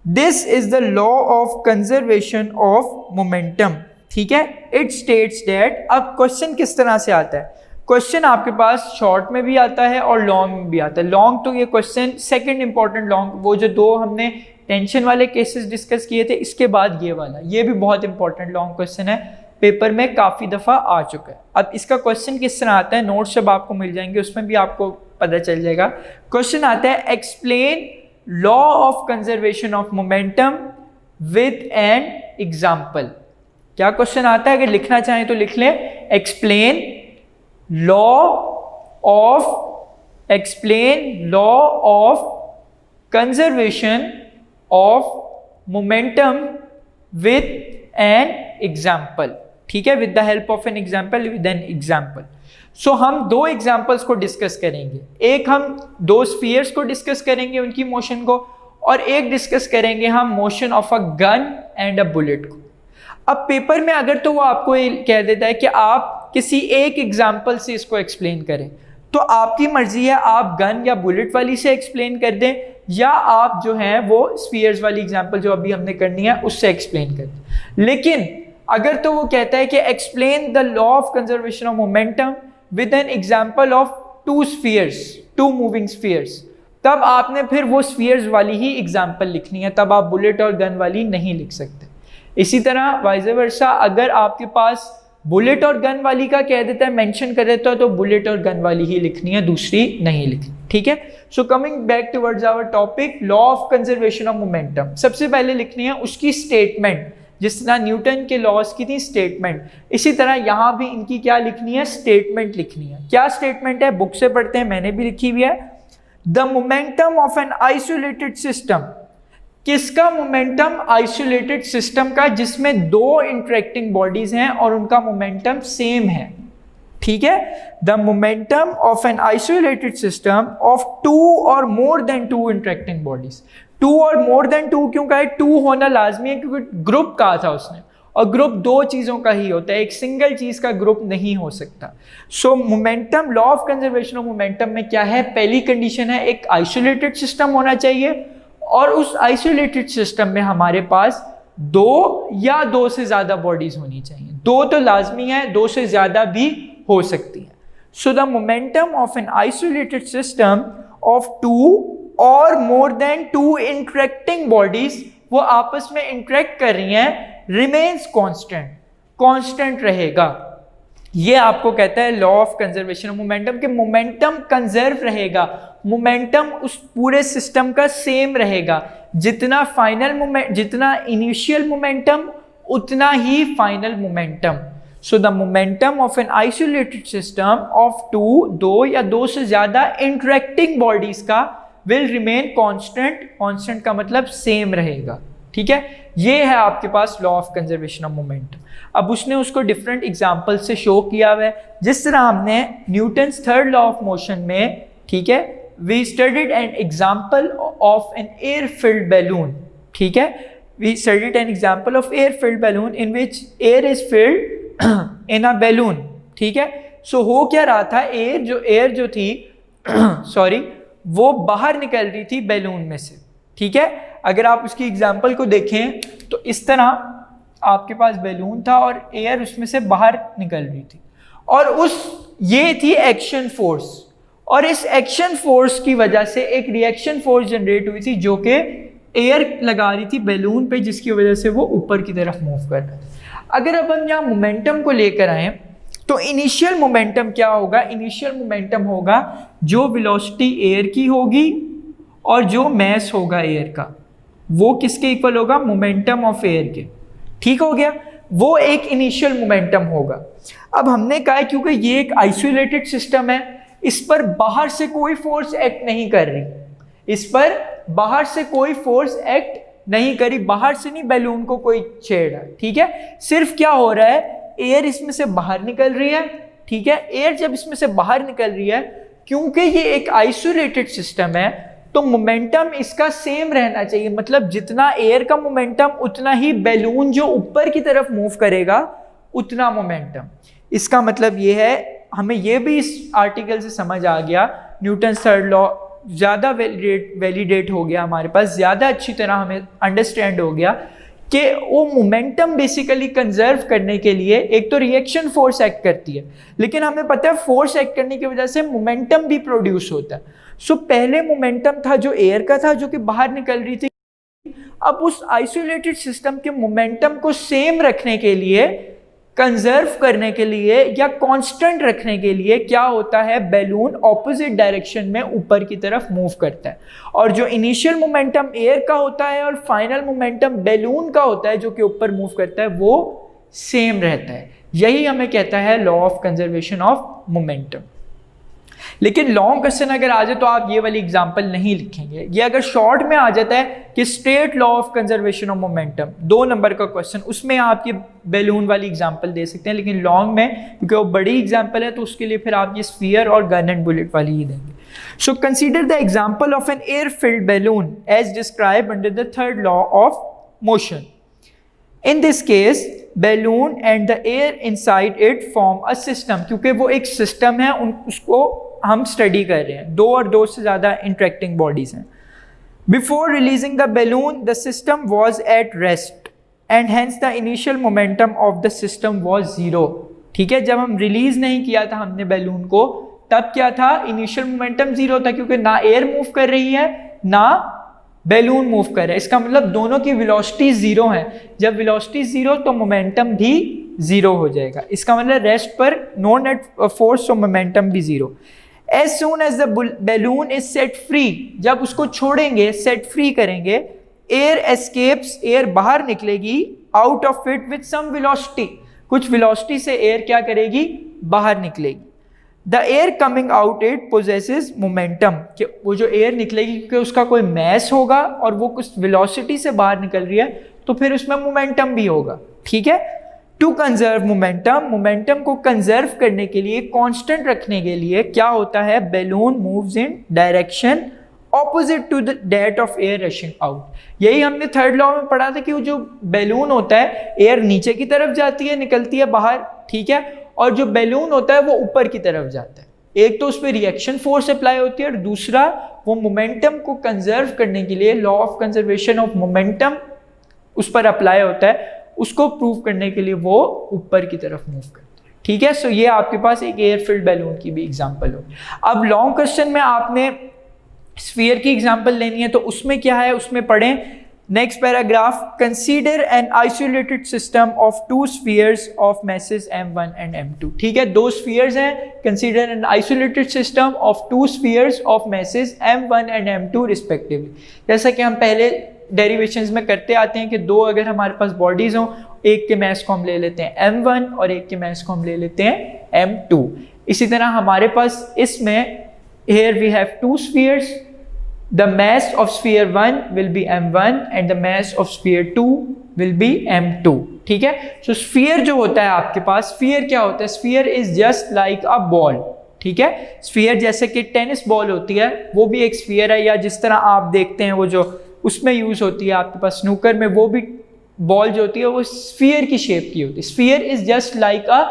This is the law of conservation of momentum, ठीक है। इट स्टेट्स दैट, अब क्वेश्चन किस तरह से आता है, क्वेश्चन आपके पास शॉर्ट में भी आता है और लॉन्ग में भी आता है। लॉन्ग तो ये क्वेश्चन सेकंड इंपॉर्टेंट लॉन्ग, वो जो दो हमने टेंशन वाले केसेस डिस्कस किए थे, इसके बाद ये वाला, ये भी बहुत इंपॉर्टेंट लॉन्ग क्वेश्चन है, पेपर में काफ़ी दफ़ा आ चुका है। अब इसका क्वेश्चन किस तरह आता है, नोट्स जब आपको मिल जाएंगे उसमें भी आपको पता चल जाएगा। क्वेश्चन आता है explain law of conservation of momentum with an example. क्या क्वेश्चन आता है, अगर लिखना चाहें तो लिख लें, explain law of conservation of momentum with an example, ठीक है, with the help of an example, with an example. So हम दो एग्जाम्पल्स को डिस्कस करेंगे, एक हम दो स्फीयर्स को डिस्कस करेंगे उनकी मोशन को, और एक डिस्कस करेंगे हम motion of a gun and a bullet को। अब पेपर में अगर तो वो आपको कह देता है कि आप किसी एक एग्जाम्पल से इसको एक्सप्लेन करें, तो आपकी मर्जी है, आप गन या बुलेट वाली से एक्सप्लेन कर दें या आप जो है वो स्फीयर्स वाली एग्जाम्पल जो अभी हमने करनी है उससे एक्सप्लेन कर दें। लेकिन अगर तो वो कहता है कि explain the law of conservation of momentum with an example of two spheres, two moving spheres, तब आपने फिर वो स्फीयर्स वाली ही एग्जाम्पल लिखनी है, तब आप बुलेट और गन वाली नहीं लिख सकते। इसी तरह वाइस वर्सा, अगर आपके पास बुलेट और गन वाली का कह देता है, मेंशन कर देता है, तो बुलेट और गन वाली ही लिखनी है, दूसरी नहीं लिखनी, ठीक है। So coming back towards our topic, law of conservation of momentum, सबसे पहले लिखनी है उसकी स्टेटमेंट, जिस तरह न्यूटन के लॉज की थी स्टेटमेंट, इसी तरह यहाँ भी इनकी क्या लिखनी है, स्टेटमेंट लिखनी है। क्या स्टेटमेंट है, बुक से पढ़ते हैं, मैंने भी लिखी हुई है। The momentum of an isolated system, किसका मोमेंटम, आइसोलेटेड सिस्टम का, जिसमें दो इंटरेक्टिंग बॉडीज हैं और उनका मोमेंटम सेम है, ठीक है। The momentum of an isolated system of two or more than two interacting bodies. Two or more than to क्यों कहा है, टू होना लाजमी है क्योंकि ग्रुप कहा था उसने, और ग्रुप दो चीज़ों का ही होता है, एक सिंगल चीज़ का ग्रुप नहीं हो सकता। सो momentum, law of conservation of momentum में क्या है, पहली कंडीशन है एक आइसोलेटेड सिस्टम होना चाहिए, और उस आइसोलेटेड सिस्टम में हमारे पास दो या दो से ज़्यादा बॉडीज होनी चाहिए, दो तो लाजमी है, दो से ज़्यादा भी हो सकती है। So the momentum of an isolated system of two or more than two interacting bodies वो आपस में इंटरेक्ट कर रही हैं, रिमेन्स कांस्टेंट रहेगा। ये आपको कहता है law of conservation of momentum, कि मोमेंटम कंजर्व रहेगा, मोमेंटम उस पूरे सिस्टम का सेम रहेगा, जितना फाइनल मोमेंट, जितना इनिशियल मोमेंटम उतना ही final momentum. So the momentum of an isolated system of दो या दो से ज्यादा इंटरेक्टिंग बॉडीज का विल रिमेन कांस्टेंट का मतलब सेम रहेगा। ठीक है, ये है आपके पास law of conservation of momentum. अब उसने उसको डिफरेंट एग्जांपल से शो किया हुआ है, जिस तरह हमने Newton's third law of motion में, ठीक है, we studied an example of an air filled balloon. ठीक है, we studied an example of air filled balloon in which air is filled in a balloon. ठीक है, सो हो क्या रहा था, एयर जो थी सॉरी वो बाहर निकल रही थी बैलून में से। ठीक है, अगर आप उसकी एग्जांपल को देखें तो इस तरह आपके पास बैलून था और एयर उसमें से बाहर निकल रही थी, और ये थी एक्शन फोर्स, और इस एक्शन फोर्स की वजह से एक रिएक्शन फोर्स जनरेट हुई थी जो कि एयर लगा रही थी बैलून पे, जिसकी वजह से वो ऊपर की तरफ मूव कर रहा है। अगर अब हम यहाँ मोमेंटम को लेकर आए तो इनिशियल मोमेंटम क्या होगा, इनिशियल मोमेंटम होगा जो वेलोसिटी एयर की होगी और जो मास होगा एयर का, वो किसके इक्वल होगा, मोमेंटम ऑफ एयर के। ठीक हो गया, वो एक इनिशियल मोमेंटम होगा। अब हमने कहा क्योंकि ये एक आइसोलेटेड सिस्टम है, इस पर बाहर से कोई फोर्स एक्ट नहीं कर रही, इस पर बाहर से कोई फोर्स एक्ट नहीं करी, बाहर से नहीं बैलून को कोई छेड़ा। ठीक है, सिर्फ क्या हो रहा है, एयर इसमें से बाहर निकल रही है। ठीक है, एयर जब इसमें से बाहर निकल रही है, क्योंकि ये एक आइसोलेटेड सिस्टम है तो मोमेंटम इसका सेम रहना चाहिए, मतलब जितना एयर का मोमेंटम उतना ही बैलून जो ऊपर की तरफ मूव करेगा उतना मोमेंटम। इसका मतलब ये है, हमें ये भी इस आर्टिकल से समझ आ गया, न्यूटन्स थर्ड लॉ ज़्यादा वैलिडेट हो गया हमारे पास, ज़्यादा अच्छी तरह हमें अंडरस्टैंड हो गया कि वो मोमेंटम बेसिकली कंजर्व करने के लिए एक तो रिएक्शन फोर्स एक्ट करती है, लेकिन हमें पता है फोर्स एक्ट करने की वजह से मोमेंटम भी प्रोड्यूस होता है। सो पहले मोमेंटम था जो एयर का था, जो कि बाहर निकल रही थी। अब उस आइसोलेटेड सिस्टम के मोमेंटम को सेम रखने के लिए, कंजर्व करने के लिए या कांस्टेंट रखने के लिए क्या होता है, बैलून ऑपोजिट डायरेक्शन में ऊपर की तरफ मूव करता है, और जो इनिशियल मोमेंटम एयर का होता है और फाइनल मोमेंटम बैलून का होता है जो कि ऊपर मूव करता है, वो सेम रहता है। यही हमें कहता है law of conservation of momentum. लेकिन लॉन्ग क्वेश्चन अगर आ जाए तो आप ये वाली एग्जांपल नहीं लिखेंगे। ये अगर शॉर्ट में आ जाता है कि straight law of conservation of momentum, 2 number का क्वेश्चन, उसमें आप ये बैलून वाली एग्जांपल दे सकते हैं। लेकिन लॉन्ग में क्योंकि वो बड़ी एग्जांपल है तो उसके लिए फिर आप ये स्फीयर और गन एंड बुलेट वाली ही देंगे। So consider the example of an air filled balloon as describe under the third law of motion. In this case, balloon and the air inside it form a system, क्योंकि वो एक system है, उसको हम study कर रहे हैं, 2 और 2 से ज़्यादा इंटरेक्टिंग बॉडीज हैं। Before releasing the balloon, the system was at rest and hence the initial momentum of the system was 0। ठीक है, जब हम रिलीज नहीं किया था हमने बैलून को, तब क्या था, इनिशियल मोमेंटम 0 था, क्योंकि ना एयर मूव कर रही है ना बैलून मूव कर रहा है। इसका मतलब दोनों की वेलोसिटी 0 है। जब वेलोसिटी 0 तो मोमेंटम भी 0 हो जाएगा। इसका मतलब रेस्ट पर नो नेट फोर्स, तो मोमेंटम भी 0। As soon as the balloon is set free, जब उसको छोड़ेंगे, सेट फ्री करेंगे, एयर एस्केप्स, एयर बाहर निकलेगी, out of it with some velocity, कुछ वेलोसिटी से एयर क्या करेगी, बाहर निकलेगी। The air coming out it possesses momentum, कि वो जो एयर निकलेगी क्योंकि उसका कोई मैस होगा और वो कुछ वेलोसिटी से बाहर निकल रही है, तो फिर उसमें मोमेंटम भी होगा। ठीक है, टू कंजर्व मोमेंटम, मोमेंटम को कंजर्व करने के लिए, कांस्टेंट रखने के लिए क्या होता है, balloon moves in direction opposite to the that of air rushing out. यही हमने थर्ड लॉ में पढ़ा था कि वो जो बैलून होता है, एयर नीचे की तरफ जाती है, निकलती है बाहर, ठीक है, और जो बैलून होता है वो ऊपर की तरफ जाता है। एक तो उस पर रिएक्शन फोर्स अप्लाई होती है और दूसरा वो मोमेंटम को कंजर्व करने के लिए law of conservation of momentum उस पर अप्लाई होता है, उसको प्रूव करने के लिए वो ऊपर की तरफ मूव करता है। ठीक है, सो ये आपके पास एक एयर फिल्ड बैलून की भी एग्जांपल हो। अब लॉन्ग क्वेश्चन में आपने स्फीयर की एग्जांपल लेनी है, तो उसमें क्या है, उसमें पढ़ें Next paragraph, consider an isolated system of two spheres of masses m1 and m2. ठीक है, दो spheres हैं, consider an isolated system of two spheres of masses m1 and m2 respectively. जैसा कि हम पहले डेरिवेशंस में करते आते हैं कि दो अगर हमारे पास बॉडीज हों, एक के मास को हम ले लेते हैं m1 और एक के मास को हम ले लेते हैं m2. इसी तरह हमारे पास इसमें here we have two spheres. The mass of sphere 1 will be m1 and the mass of sphere 2 will be m2. ठीक है, so sphere जो होता है आपके पास, sphere क्या होता है? Sphere is just like a ball. ठीक है, sphere जैसे कि टेनिस बॉल होती है, वो भी एक sphere है, या जिस तरह आप देखते हैं वो जो उसमें यूज होती है आपके पास स्नूकर में, वो भी बॉल जो होती है वो sphere की शेप की होती है. Sphere is just like a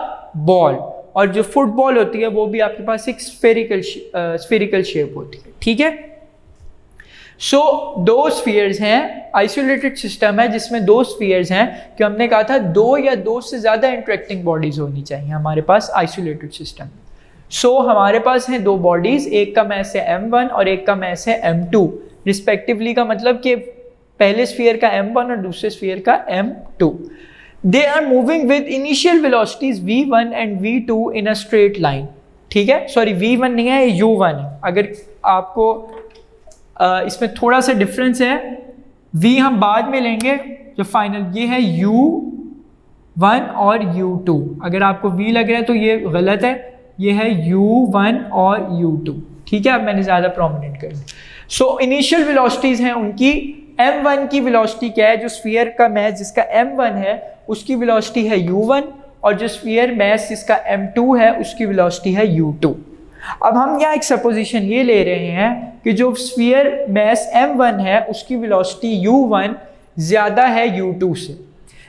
ball. और जो फुटबॉल होती है वो भी आपके पास एक स्फेरिकल शेप होती है. ठीक है, सो दो स्फीयर्स हैं, आइसोलेटेड सिस्टम है जिसमें दो स्फीयर्स हैं, कि हमने कहा था दो या दो से ज़्यादा इंटरेक्टिंग बॉडीज होनी चाहिए हमारे पास आइसोलेटेड सिस्टम. सो हमारे पास हैं दो बॉडीज, एक का मास है m1 और एक का मास है m2 रिस्पेक्टिवली, का मतलब कि पहले स्फीयर का m1 और दूसरे स्फीयर का m2. They are moving with initial velocities v1 and v2 in a straight line. ठीक है, सॉरी v1 नहीं है, u1 है. अगर आपको इसमें थोड़ा सा डिफरेंस है, v हम बाद में लेंगे जो फाइनल, ये है u1 और u2. अगर आपको v लग रहा है तो ये गलत है, ये है u1 और u2. ठीक है, अब मैंने ज़्यादा प्रोमिनेंट कर दिया. सो इनिशियल वेलोसिटीज़ हैं उनकी, m1 की वेलोसिटी क्या है? जो स्फीयर का मास जिसका m1 है उसकी वेलोसिटी है u1, और जो स्फीयर मास जिसका m2 है उसकी वेलोसिटी है u2. अब हम यहाँ एक सपोजिशन ये ले रहे हैं कि जो स्फीयर मास m1 है उसकी वेलोसिटी u1 ज़्यादा है u2 से.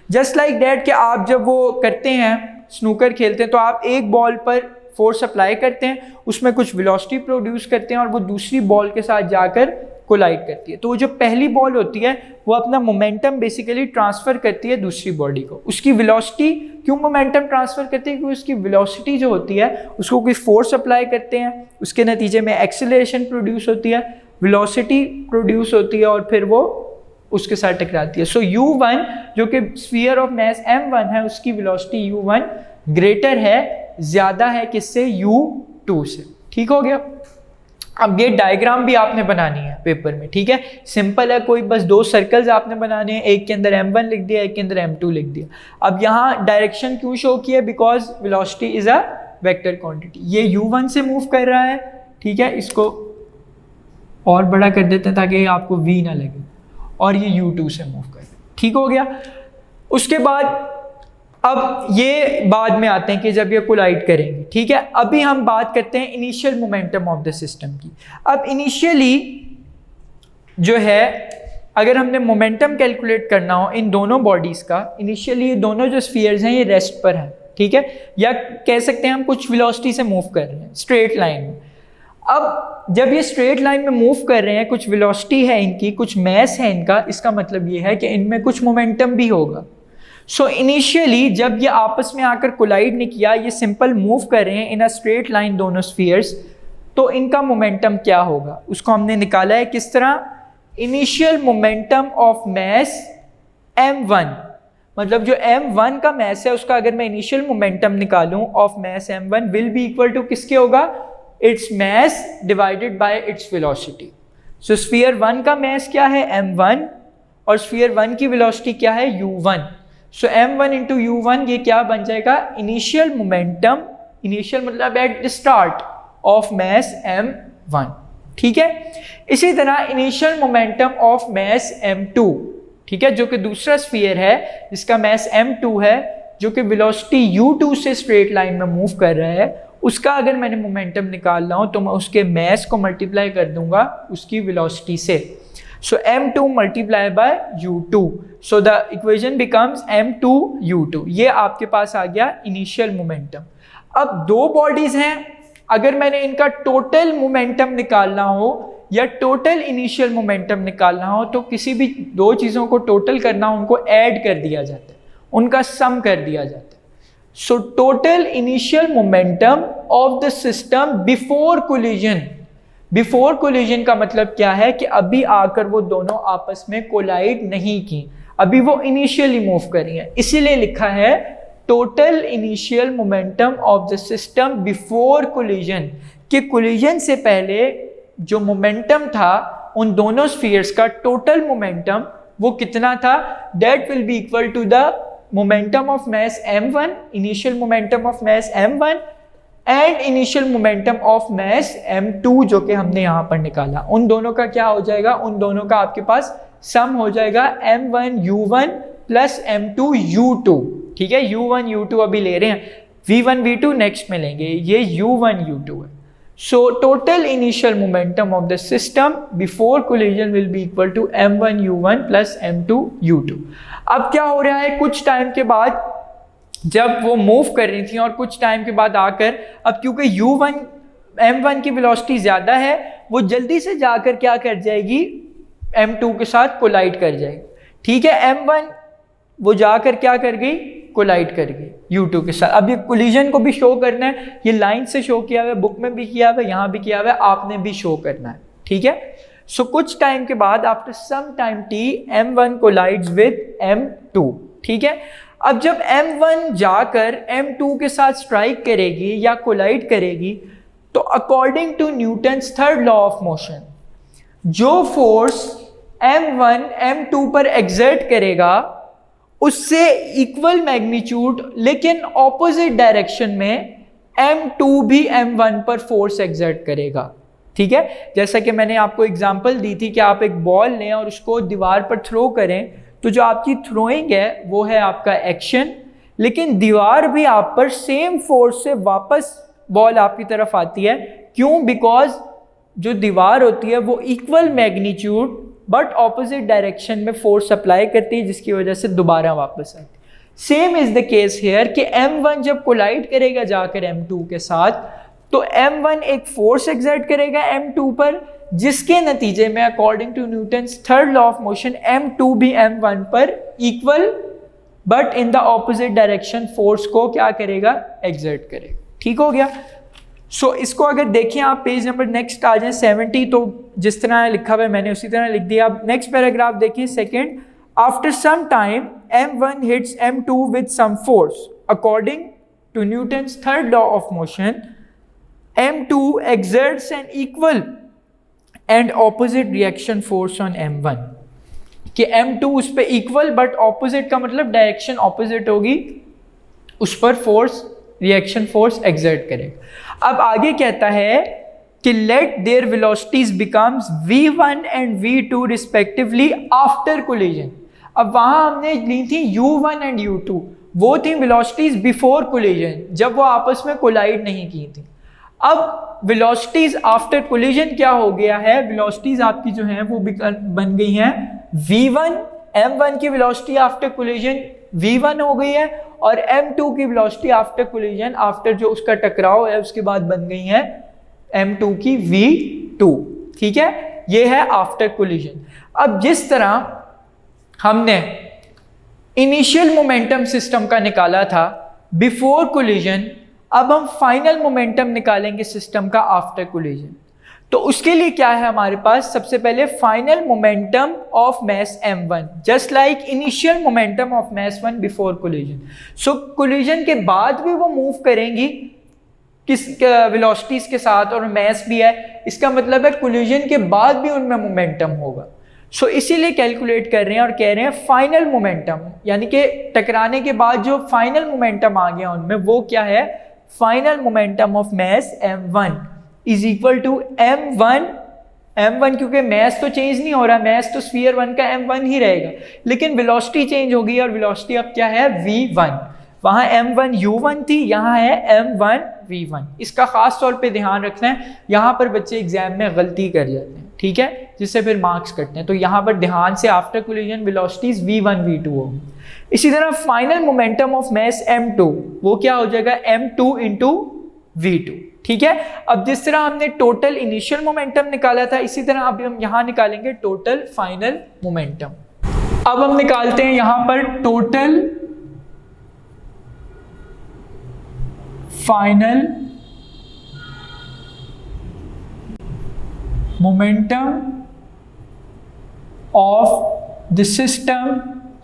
जस्ट लाइक दैट कि आप जब वो करते हैं, स्नूकर खेलते हैं, तो आप एक बॉल पर फोर्स अप्लाई करते हैं, उसमें कुछ वेलोसिटी प्रोड्यूस करते हैं और वो दूसरी बॉल के साथ जाकर कोलाइड करती है. तो जो पहली बॉल होती है वो अपना मोमेंटम बेसिकली ट्रांसफ़र करती है दूसरी बॉडी को. उसकी वेलोसिटी क्यों मोमेंटम ट्रांसफ़र करती है? क्योंकि उसकी वेलोसिटी जो होती है उसको कोई फोर्स अप्लाई करते हैं, उसके नतीजे में एक्सेलरेशन प्रोड्यूस होती है, वेलोसिटी प्रोड्यूस होती है और फिर वो उसके साथ टकराती है. सो u1 जो कि स्फीयर ऑफ मास m1 है उसकी वेलोसिटी u1 ग्रेटर है, ज़्यादा है किससे? u2 से. ठीक हो गया. अब ये डायग्राम भी आपने बनानी है पेपर में. ठीक है, सिंपल है, कोई बस दो सर्कल्स आपने बनाने हैं, एक के अंदर m1 लिख दिया, एक के अंदर m2 लिख दिया. अब यहाँ डायरेक्शन क्यों शो की है? Because velocity is a vector quantity. ये u1 से मूव कर रहा है. ठीक है, इसको और बड़ा कर देते हैं ताकि आपको v ना लगे, और ये u2 से मूव कर रहा है. ठीक हो गया. उसके बाद अब ये बाद में आते हैं कि जब ये कोलाइड करेंगे. ठीक है, अभी हम बात करते हैं initial momentum of the system की. अब इनिशियली जो है, अगर हमने मोमेंटम कैलकुलेट करना हो इन दोनों बॉडीज़ का, इनिशियली ये दोनों जो स्फीयर्स हैं ये रेस्ट पर हैं. ठीक है, या कह सकते हैं हम कुछ वेलोसिटी से मूव कर रहे हैं स्ट्रेट लाइन में. अब जब ये स्ट्रेट लाइन में मूव कर रहे हैं, कुछ वेलोसिटी है इनकी, कुछ मास है इनका, इसका मतलब ये है कि इनमें कुछ मोमेंटम भी होगा. सो इनिशियली जब ये आपस में आकर कोलाइड नहीं किया, ये सिंपल मूव कर रहे हैं इन अ स्ट्रेट लाइन दोनों स्फीयर्स, तो इनका मोमेंटम क्या होगा उसको हमने निकाला है. किस तरह? Initial momentum of mass m1, मतलब जो m1 का मास है उसका अगर मैं इनिशियल मोमेंटम निकालूं of mass m1 will be equal to किसके होगा? Its mass divided by its velocity. So sphere 1 का मास क्या है? m1, और स्फीयर 1 की वेलोसिटी क्या है? u1. सो m1 इंटू u1 ये क्या बन जाएगा? इनिशियल मोमेंटम, इनिशियल मतलब at the start of mass m1. ठीक है, इसी तरह initial momentum of mass m2, ठीक है, जो कि दूसरा स्फीयर है जिसका मास m2 है, जो कि वेलोसिटी u2 से स्ट्रेट लाइन में मूव कर रहा है, उसका अगर मैंने मोमेंटम निकालना हो तो मैं उसके मास को मल्टीप्लाई कर दूंगा उसकी वेलोसिटी से. So m2 multiply by u2. So the equation becomes m2 u2. ये आपके पास आ गया इनिशियल मोमेंटम. अब दो बॉडीज हैं, अगर मैंने इनका टोटल मोमेंटम निकालना हो या टोटल इनिशियल मोमेंटम निकालना हो तो किसी भी दो चीज़ों को टोटल करना हो, उनको ऐड कर दिया जाता है, उनका सम कर दिया जाता है. So total initial momentum of the system before collision, before collision का मतलब क्या है कि अभी आकर वो दोनों आपस में कोलाइड नहीं की, अभी वो इनिशियली मूव कर रही है, इसीलिए लिखा है total initial momentum of the system before collision, कि कोलिजन से पहले जो मोमेंटम था उन दोनों स्फीयर्स का टोटल मोमेंटम वो कितना था, that will be equal to the momentum of mass m1, initial momentum of mass m1 and initial momentum of mass m2 जो कि हमने यहां पर निकाला, उन दोनों का क्या हो जाएगा, उन दोनों का आपके पास सम हो जाएगा m1 u1 plus m2 u2। ठीक है, u1 u2 अभी ले रहे हैं, v1 v2 नेक्स्ट में लेंगे, ये u1 u2 है। So total initial momentum of the system before collision will be equal to m1 u1 plus m2 u2। अब क्या हो रहा है, कुछ टाइम के बाद जब वो मूव कर रही थी और कुछ टाइम के बाद आकर, अब क्योंकि u1 m1 की वेलोसिटी ज़्यादा है, वो जल्दी से जाकर क्या कर जाएगी, m2 के साथ कोलाइड कर जाएगी। ठीक है, m1 वो जाकर क्या कर गई, कोलाइड कर गई u2 के साथ। अब ये कोलिजन को भी शो करना है, ये लाइन से शो किया हुआ है, बुक में भी किया हुआ है, यहाँ भी किया हुआ है, आपने भी शो करना है। ठीक है, सो कुछ टाइम के बाद after some time t m1 collides with m2। ठीक है, अब जब m1 जाकर m2 के साथ स्ट्राइक करेगी या कोलाइड करेगी, तो according to Newton's third law of motion, जो फोर्स m1 m2 पर एग्जर्ट करेगा उससे इक्वल मैग्नीट्यूड लेकिन ऑपोजिट डायरेक्शन में m2 भी m1 पर फोर्स एग्जर्ट करेगा। ठीक है, जैसा कि मैंने आपको एग्जांपल दी थी कि आप एक बॉल लें और उसको दीवार पर थ्रो करें, तो जो आपकी थ्रोइंग है वो है आपका एक्शन, लेकिन दीवार भी आप पर सेम फोर्स से वापस बॉल आपकी तरफ आती है। क्यों? बिकॉज जो दीवार होती है वो equal magnitude but opposite direction में फोर्स अप्लाई करती है, जिसकी वजह से दोबारा वापस आती है। Same is the case hair कि m1 जब कोलाइड करेगा जाकर m2 के साथ, तो m1 एक फोर्स एक्सर्ट करेगा m2 पर, जिसके नतीजे में according to Newton's third law of motion m2 भी m1 पर equal but in the opposite direction force को क्या करेगा, एक्सर्ट करेगा। ठीक हो गया। सो इसको अगर देखें आप, पेज नंबर नेक्स्ट आ जाए 70, तो जिस तरह लिखा हुआ है मैंने उसी तरह लिख दिया। आप नेक्स्ट पैराग्राफ देखिए, second, after some time m1 hits m2 with some force, according to Newton's third law of motion m2 exerts an equal and opposite reaction force on m1, कि m2 उस पर इक्वल बट ऑपोजिट का मतलब direction opposite होगी, उस पर force reaction force exert करेगा। अब आगे कहता है कि let their velocities becomes v1 and v2 respectively after collision. अब वहां हमने ली थी u1 एंड u2, वो थी वेलोसिटीज बिफोर कोलिजन, जब वो आपस में कोलाइड नहीं की थी। अब वेलोसिटीज आफ्टर कोलिजन क्या हो गया है, वेलोसिटीज आपकी जो है वो बन गई हैं v1, m1 की वेलोसिटी आफ्टर कोलिजन v1 हो गई है, और m2 की वेलोसिटी आफ्टर कोलिजन, आफ्टर जो उसका टकराव है उसके बाद बन गई है m2 की v2। ठीक है, ये है आफ्टर कोलिजन। अब जिस तरह हमने इनिशियल मोमेंटम सिस्टम का निकाला था बिफोर कोलिजन, अब हम फाइनल मोमेंटम निकालेंगे सिस्टम का आफ्टर कोलिजन। तो उसके लिए क्या है हमारे पास, सबसे पहले final momentum of mass m1 just like initial momentum of mass 1 before collision. So collision के बाद भी वो मूव करेंगी किस वेलोसिटीज के साथ, और मास भी है, इसका मतलब है कोलिजन के बाद भी उनमें मोमेंटम होगा। सो इसीलिए कैलकुलेट कर रहे हैं और कह रहे हैं फाइनल मोमेंटम, यानी कि टकराने के बाद जो फाइनल मोमेंटम आ गया उनमें, वो क्या है, final momentum of mass m1 is equal to m1, क्योंकि मास तो चेंज नहीं हो रहा, मास तो स्फीयर 1 का m1 ही रहेगा, लेकिन वेलोसिटी चेंज हो गई और वेलोसिटी अब क्या है v1। वहाँ m1 u1 थी, यहाँ है m1 v1। इसका खास तौर पे ध्यान रखना है, यहाँ पर बच्चे एग्जाम में गलती कर जाते हैं, ठीक है, जिससे फिर मार्क्स कटते हैं। तो यहाँ पर ध्यान से after collision velocities v1 v2 होगी। इसी तरह final momentum of mass m2, वो क्या हो जाएगा, m2 इंटू v2। ठीक है, अब जिस तरह हमने टोटल इनिशियल मोमेंटम निकाला था, इसी तरह अभी हम यहाँ निकालेंगे टोटल फाइनल मोमेंटम। अब हम निकालते हैं यहाँ पर total final momentum of the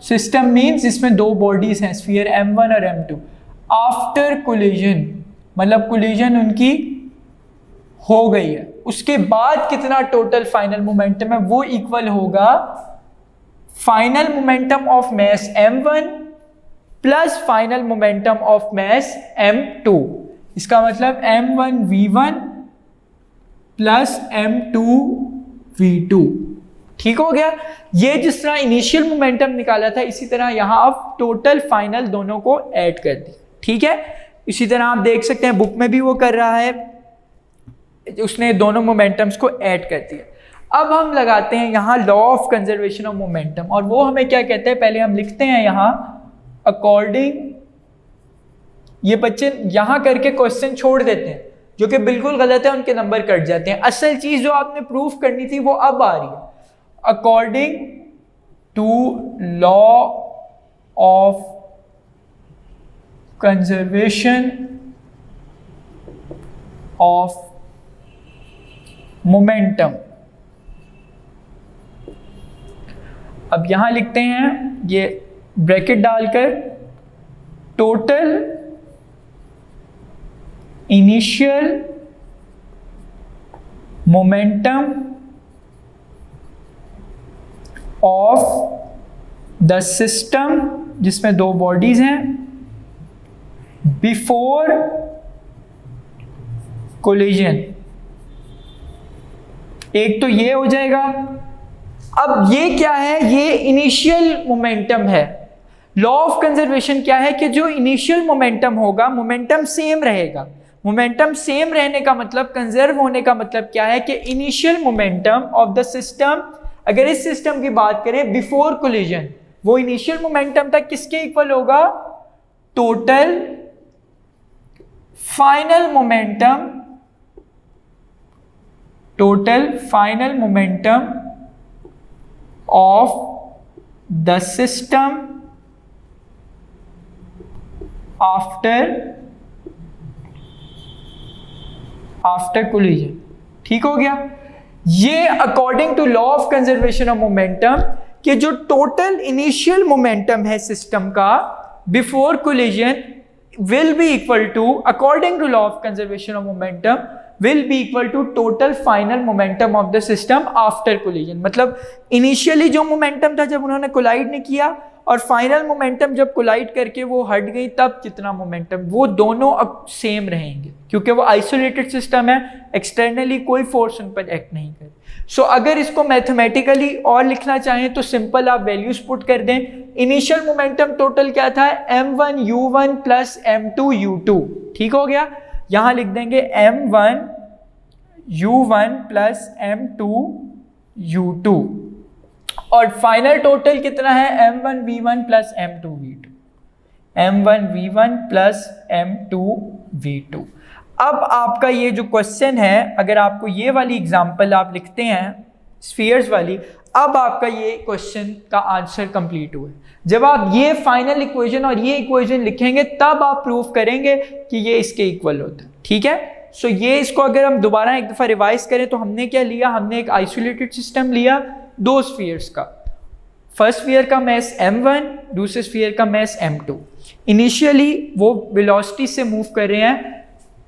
system means इसमें दो बॉडीज हैं, स्फीयर m1 और m2, आफ्टर कोलिजन, मतलब कोलिजन उनकी हो गई है, उसके बाद कितना टोटल फाइनल मोमेंटम है, वो इक्वल होगा final momentum of mass m1 plus final momentum of mass m2। इसका मतलब m1v1 प्लस m2v2। ठीक हो गया। ये जिस तरह इनिशियल मोमेंटम निकाला था, इसी तरह यहां अब टोटल फाइनल दोनों को ऐड कर दिया। ठीक है, इसी तरह आप देख सकते हैं बुक में भी वो कर रहा है, उसने दोनों मोमेंटम्स को ऐड कर दिया। अब हम लगाते हैं यहाँ law of conservation of momentum, और वो हमें क्या कहते हैं, पहले हम लिखते हैं यहाँ अकॉर्डिंग, ये बच्चे यहाँ करके क्वेश्चन छोड़ देते हैं जो कि बिल्कुल गलत है, उनके नंबर कट जाते हैं। असल चीज जो आपने प्रूफ करनी थी वो अब आ रही है। According to law of conservation of momentum, अब यहां लिखते हैं ये ब्रैकेट डालकर, total initial momentum of the system, जिसमें दो बॉडीज हैं, बिफोर कोलिजन। एक तो ये हो जाएगा। अब ये क्या है, ये इनिशियल मोमेंटम है। लॉ ऑफ कंजर्वेशन क्या है कि जो इनिशियल मोमेंटम होगा, मोमेंटम सेम रहेगा। मोमेंटम सेम रहने का मतलब, कंजर्व होने का मतलब क्या है कि initial momentum of the system, अगर इस सिस्टम की बात करें बिफोर कोलिजन, वो इनिशियल मोमेंटम तक किसके इक्वल होगा, total final momentum, total final momentum of the system after collision. ठीक हो गया। ये according to law of conservation of momentum कि जो टोटल इनिशियल मोमेंटम है सिस्टम का before collision will be equal to, according to law of conservation of momentum, will be equal to total final momentum of the system after collision। मतलब initially जो momentum था जब उन्होंने collide ने किया, और फाइनल मोमेंटम जब कोलाइड करके वो हट गई तब कितना मोमेंटम, वो दोनों अब सेम रहेंगे क्योंकि वो आइसोलेटेड सिस्टम है, एक्सटर्नली कोई फोर्स उन पर एक्ट नहीं करे। सो अगर इसको मैथमेटिकली और लिखना चाहें तो सिंपल आप वैल्यूज पुट कर दें। इनिशियल मोमेंटम टोटल क्या था, m1 u1 plus m2 u2। ठीक हो गया। यहां लिख देंगे m1 u1 plus m2 u2, और फाइनल टोटल कितना है, m1 v1 plus m2 v2, m1 v1 plus m2 v2। अब आपका ये जो क्वेश्चन है, अगर आपको ये वाली एग्जांपल आप लिखते हैं स्फीयर्स वाली, अब आपका ये क्वेश्चन का आंसर कंप्लीट हुआ है। जब आप ये फाइनल इक्वेशन और ये इक्वेशन लिखेंगे तब आप प्रूफ करेंगे कि ये इसके इक्वल होता है। ठीक है। सो ये इसको अगर हम दोबारा एक दफ़ा रिवाइज करें तो हमने क्या लिया, हमने एक आइसोलेटेड सिस्टम लिया दो स्फीयर्स का, फर्स्ट स्फीयर का मास m1, दूसरे स्फीयर का मास m2। इनिशियली वो वेलोसिटी से मूव कर रहे हैं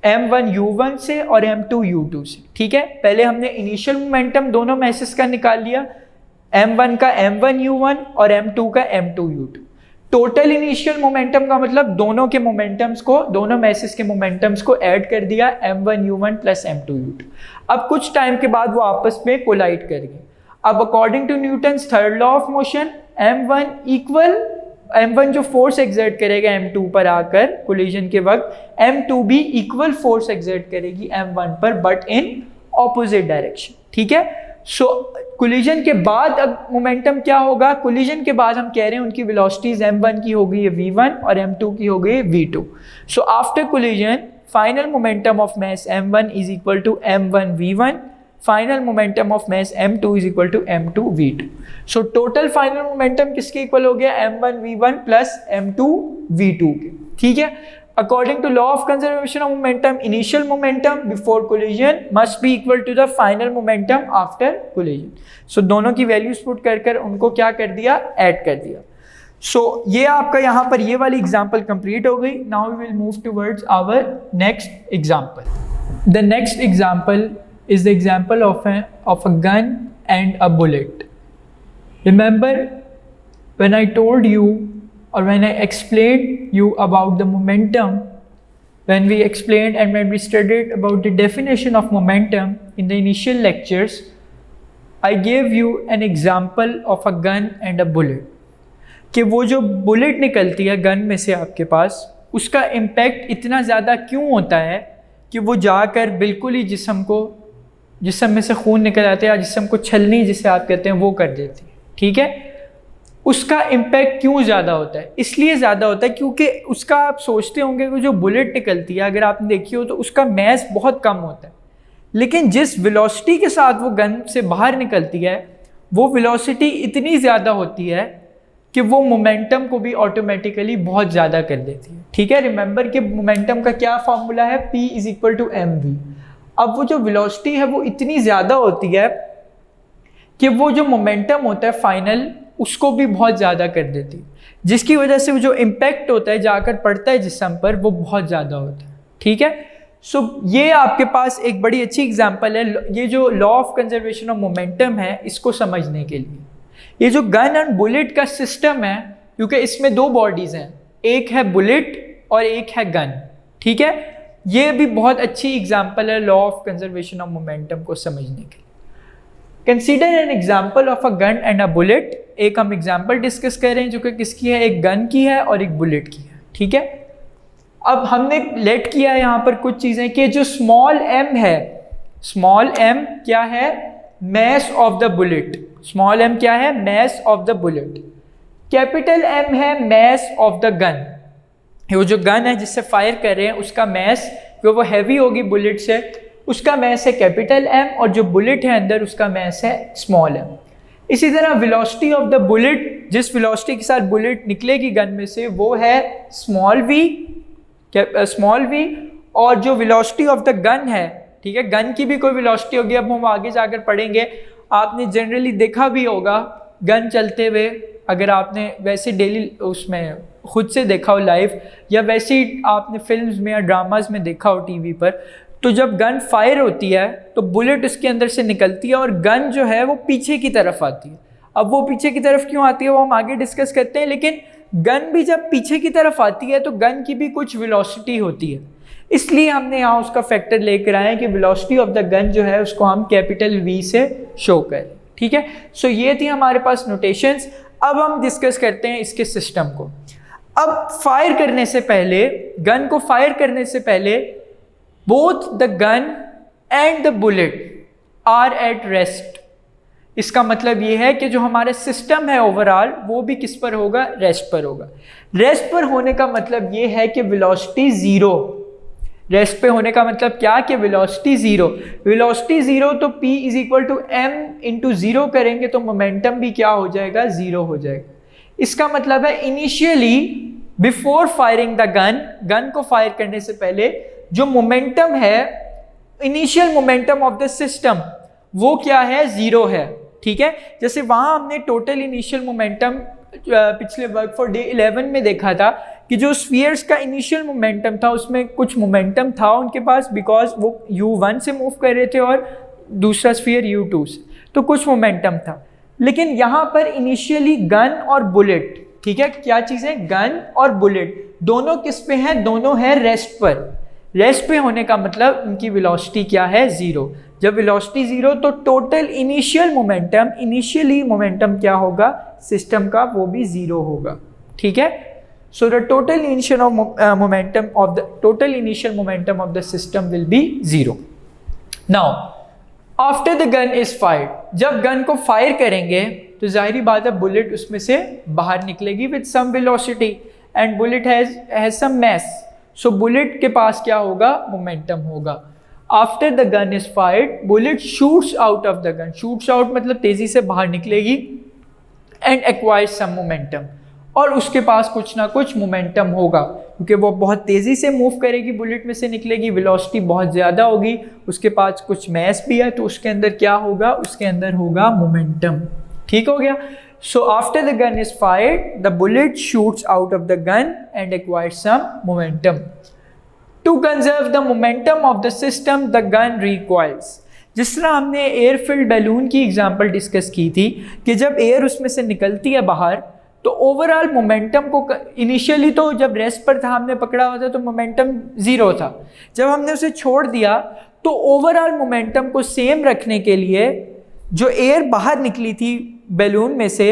m1 u1 से और m2 u2 से। ठीक है। पहले हमने इनिशियल मोमेंटम दोनों मैसेस का निकाल लिया, m1 का m1 u1 और m2 का m2 u2। Total initial momentum का मतलब दोनों के मोमेंटम्स को, दोनों मैसेस के मोमेंटम्स को ऐड कर दिया, m1 u1 plus m2 u2। अब कुछ टाइम के बाद वो आपस में कोलाइड करेंगे। अब according to Newton's third law of motion, m1 जो फोर्स एक्सर्ट करेगा m2 पर आकर कोलिजन के वक्त, m2 भी इक्वल फोर्स एक्सर्ट करेगी m1 पर, बट इन ऑपोजिट डायरेक्शन। ठीक है। सो कोलिजन के बाद अब मोमेंटम क्या होगा, कोलिजन के बाद हम कह रहे हैं उनकी वेलोसिटीज m1 की हो गई है v1 और m2 की हो गई है v2। So after collision final momentum of mass m1 is equal to m1 v1, final momentum of mass m2 is equal to m2 v2। So total final momentum किसके इक्वल हो गया, m1 v1 plus m2 v2 के। ठीक है। according to law of conservation of momentum, initial momentum before collision must be equal to the final momentum after collision. So दोनों की values put कर कर उनको क्या कर दिया, ऐड कर दिया. So ये आपका यहाँ पर ये वाली एग्जाम्पल कंप्लीट हो गई. Now we will move towards our next example. The next example is the example of a gun and a bullet. Remember when I told you or when I explained you about the momentum, when we explained and when we studied about the definition of momentum in the initial lectures, I gave you an example of a gun and a bullet. कि वो जो bullet निकलती है gun में से आपके पास, उसका impact इतना ज़्यादा क्यों होता है कि वो जाकर बिल्कुल ही जिस्म में से खून निकल आते हैं या जिस्म को छलनी जिसे आप कहते हैं वो कर देती है. ठीक है, उसका इम्पैक्ट क्यों ज़्यादा होता है? इसलिए ज़्यादा होता है क्योंकि उसका आप सोचते होंगे कि जो बुलेट निकलती है अगर आपने देखी हो तो उसका मैस बहुत कम होता है, लेकिन जिस वेलोसिटी के साथ वो गन से बाहर निकलती है वो वेलोसिटी इतनी ज़्यादा होती है कि वो मोमेंटम को भी ऑटोमेटिकली बहुत ज़्यादा कर देती है. ठीक है, रिमेंबर कि मोमेंटम का क्या फार्मूला है, P = mv. अब वो जो वेलोसिटी है वो इतनी ज़्यादा होती है कि वो जो मोमेंटम होता है फाइनल उसको भी बहुत ज़्यादा कर देती है, जिसकी वजह से वो जो इम्पैक्ट होता है जाकर पड़ता है जिस्म पर वो बहुत ज़्यादा होता है. ठीक है, सो ये आपके पास एक बड़ी अच्छी एग्जांपल है. ये जो law of conservation of momentum है इसको समझने के लिए, ये जो गन एंड बुलेट का सिस्टम है, क्योंकि इसमें दो बॉडीज़ हैं, एक है बुलेट और एक है गन. ठीक है, ये भी बहुत अच्छी एग्जांपल है law of conservation of momentum को समझने के लिए. Consider N example of a gun and a bullet. एक हम एग्जाम्पल डिस्कस कर रहे हैं जो कि किसकी है, एक गन की है और एक बुलेट की है. ठीक है, अब हमने लेट किया है यहाँ पर कुछ चीज़ें कि जो स्मॉल m है, स्मॉल m क्या है, mass of the bullet. Small m क्या है, mass of the bullet. Capital M है मैस ऑफ द गन. वो जो गन है जिससे फायर कर रहे हैं उसका मैस, जो वो हैवी होगी बुलेट से, उसका मैस है कैपिटल M, और जो बुलेट है अंदर उसका मैस है स्मॉल m. इसी तरह वेलोसिटी ऑफ द बुलेट, जिस वेलोसिटी के साथ बुलेट निकलेगी गन में से वो है स्मॉल v, और जो वेलोसिटी ऑफ द गन है, ठीक है, गन की भी कोई वेलोसिटी होगी, अब हम आगे जाकर पढ़ेंगे. आपने जनरली देखा भी होगा गन चलते हुए, अगर आपने वैसे डेली उसमें खुद से देखा हो लाइव, या वैसे ही आपने फिल्म्स में या ड्रामाज में देखा हो टीवी पर, तो जब गन फायर होती है तो बुलेट उसके अंदर से निकलती है और गन जो है वो पीछे की तरफ आती है. अब वो पीछे की तरफ क्यों आती है वो हम आगे डिस्कस करते हैं, लेकिन गन भी जब पीछे की तरफ आती है तो गन की भी कुछ वेलोसिटी होती है, इसलिए हमने यहाँ उसका फैक्टर लेकर आए कि वेलोसिटी ऑफ द गन जो है उसको हम कैपिटल V से शो करें. ठीक है, सो ये थी हमारे पास नोटेशंस. अब हम डिस्कस करते हैं इसके सिस्टम को. अब फायर करने से पहले, गन को फायर करने से पहले, both the gun and the bullet are at rest. इसका मतलब ये है कि जो हमारा सिस्टम है ओवरऑल वो भी किस पर होगा, रेस्ट पर होगा. रेस्ट पर होने का मतलब ये है कि वेलोसिटी ज़ीरो. रेस्ट पे होने का मतलब क्या कि वेलोसिटी ज़ीरो. वेलोसिटी ज़ीरो तो P = m × 0 करेंगे तो मोमेंटम भी क्या हो जाएगा, ज़ीरो हो जाएगा. इसका मतलब है initially before firing the gun को फायर करने से पहले जो मोमेंटम है, initial momentum of the system, वो क्या है, ज़ीरो है. ठीक है, जैसे वहाँ हमने टोटल इनिशियल मोमेंटम पिछले वर्क फॉर डे 11 में देखा था कि जो स्फीयर्स का इनिशियल मोमेंटम था उसमें कुछ मोमेंटम था उनके पास, बिकॉज वो u1 से मूव कर रहे थे और दूसरा स्फीयर u2 से, तो कुछ मोमेंटम था. लेकिन यहाँ पर इनिशियली गन और बुलेट, ठीक है, क्या चीज़ें, गन और बुलेट, दोनों किस पे हैं, दोनों हैं रेस्ट पर. रेस्ट पे होने का मतलब उनकी वेलोसिटी क्या है, ज़ीरो. जब वेलोसिटी ज़ीरो तो total initial momentum, initially momentum क्या होगा सिस्टम का, वो भी ज़ीरो होगा. ठीक है, so the total initial momentum of the system will be zero. Now after the gun is fired, जब गन को फायर करेंगे तो जाहिर बात है बुलेट उसमें से बाहर निकलेगी with some velocity, and bullet has some mass. So bullet के पास क्या होगा, मोमेंटम होगा. After the gun is fired, bullet shoots out of the gun. Shoots out मतलब तेजी से बाहर निकलेगी, एंड एक्वायर्स सम मोमेंटम, और उसके पास कुछ ना कुछ मोमेंटम होगा, क्योंकि वो बहुत तेज़ी से मूव करेगी, बुलेट में से निकलेगी, वेलोसिटी बहुत ज़्यादा होगी, उसके पास कुछ मैस भी है, तो उसके अंदर क्या होगा, उसके अंदर होगा मोमेंटम। ठीक हो गया। So after the gun is fired the bullet shoots out of the gun and acquires some momentum. To conserve the momentum of the system the gun recoils. जिस तरह हमने एयर फिल्ड बैलून की example discuss की थी कि जब air उसमें से निकलती है बाहर तो ओवरऑल मोमेंटम को इनिशियली तो जब रेस्ट पर था हमने पकड़ा हुआ था तो मोमेंटम ज़ीरो था, जब हमने उसे छोड़ दिया तो ओवरऑल मोमेंटम को सेम रखने के लिए जो एयर बाहर निकली थी बैलून में से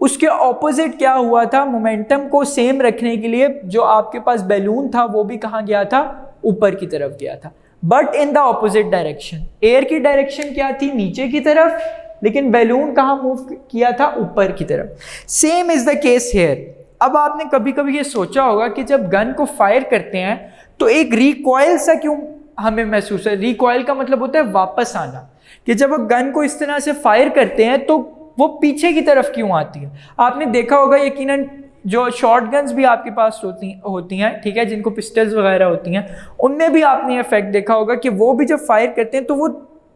उसके ऑपोजिट क्या हुआ था, मोमेंटम को सेम रखने के लिए जो आपके पास बैलून था वो भी कहाँ गया था, ऊपर की तरफ गया था, but in the opposite direction. Air की डायरेक्शन क्या थी, नीचे की तरफ, लेकिन बैलून कहाँ मूव किया था, ऊपर की तरफ। Same is the case hair. अब आपने कभी कभी ये सोचा होगा कि जब गन को फायर करते हैं तो एक रिकॉइल सा क्यों हमें महसूस है। रिकॉइल का मतलब होता है वापस आना, कि जब आप गन को इस तरह से फायर करते हैं तो वो पीछे की तरफ क्यों आती है। आपने देखा होगा यकीनन जो शॉर्ट गन्स भी आपके पास होती हैं, ठीक है, जिनको पिस्टल्स वगैरह होती हैं, उनमें भी आपने इफेक्ट देखा होगा कि वो भी जब फायर करते हैं तो वो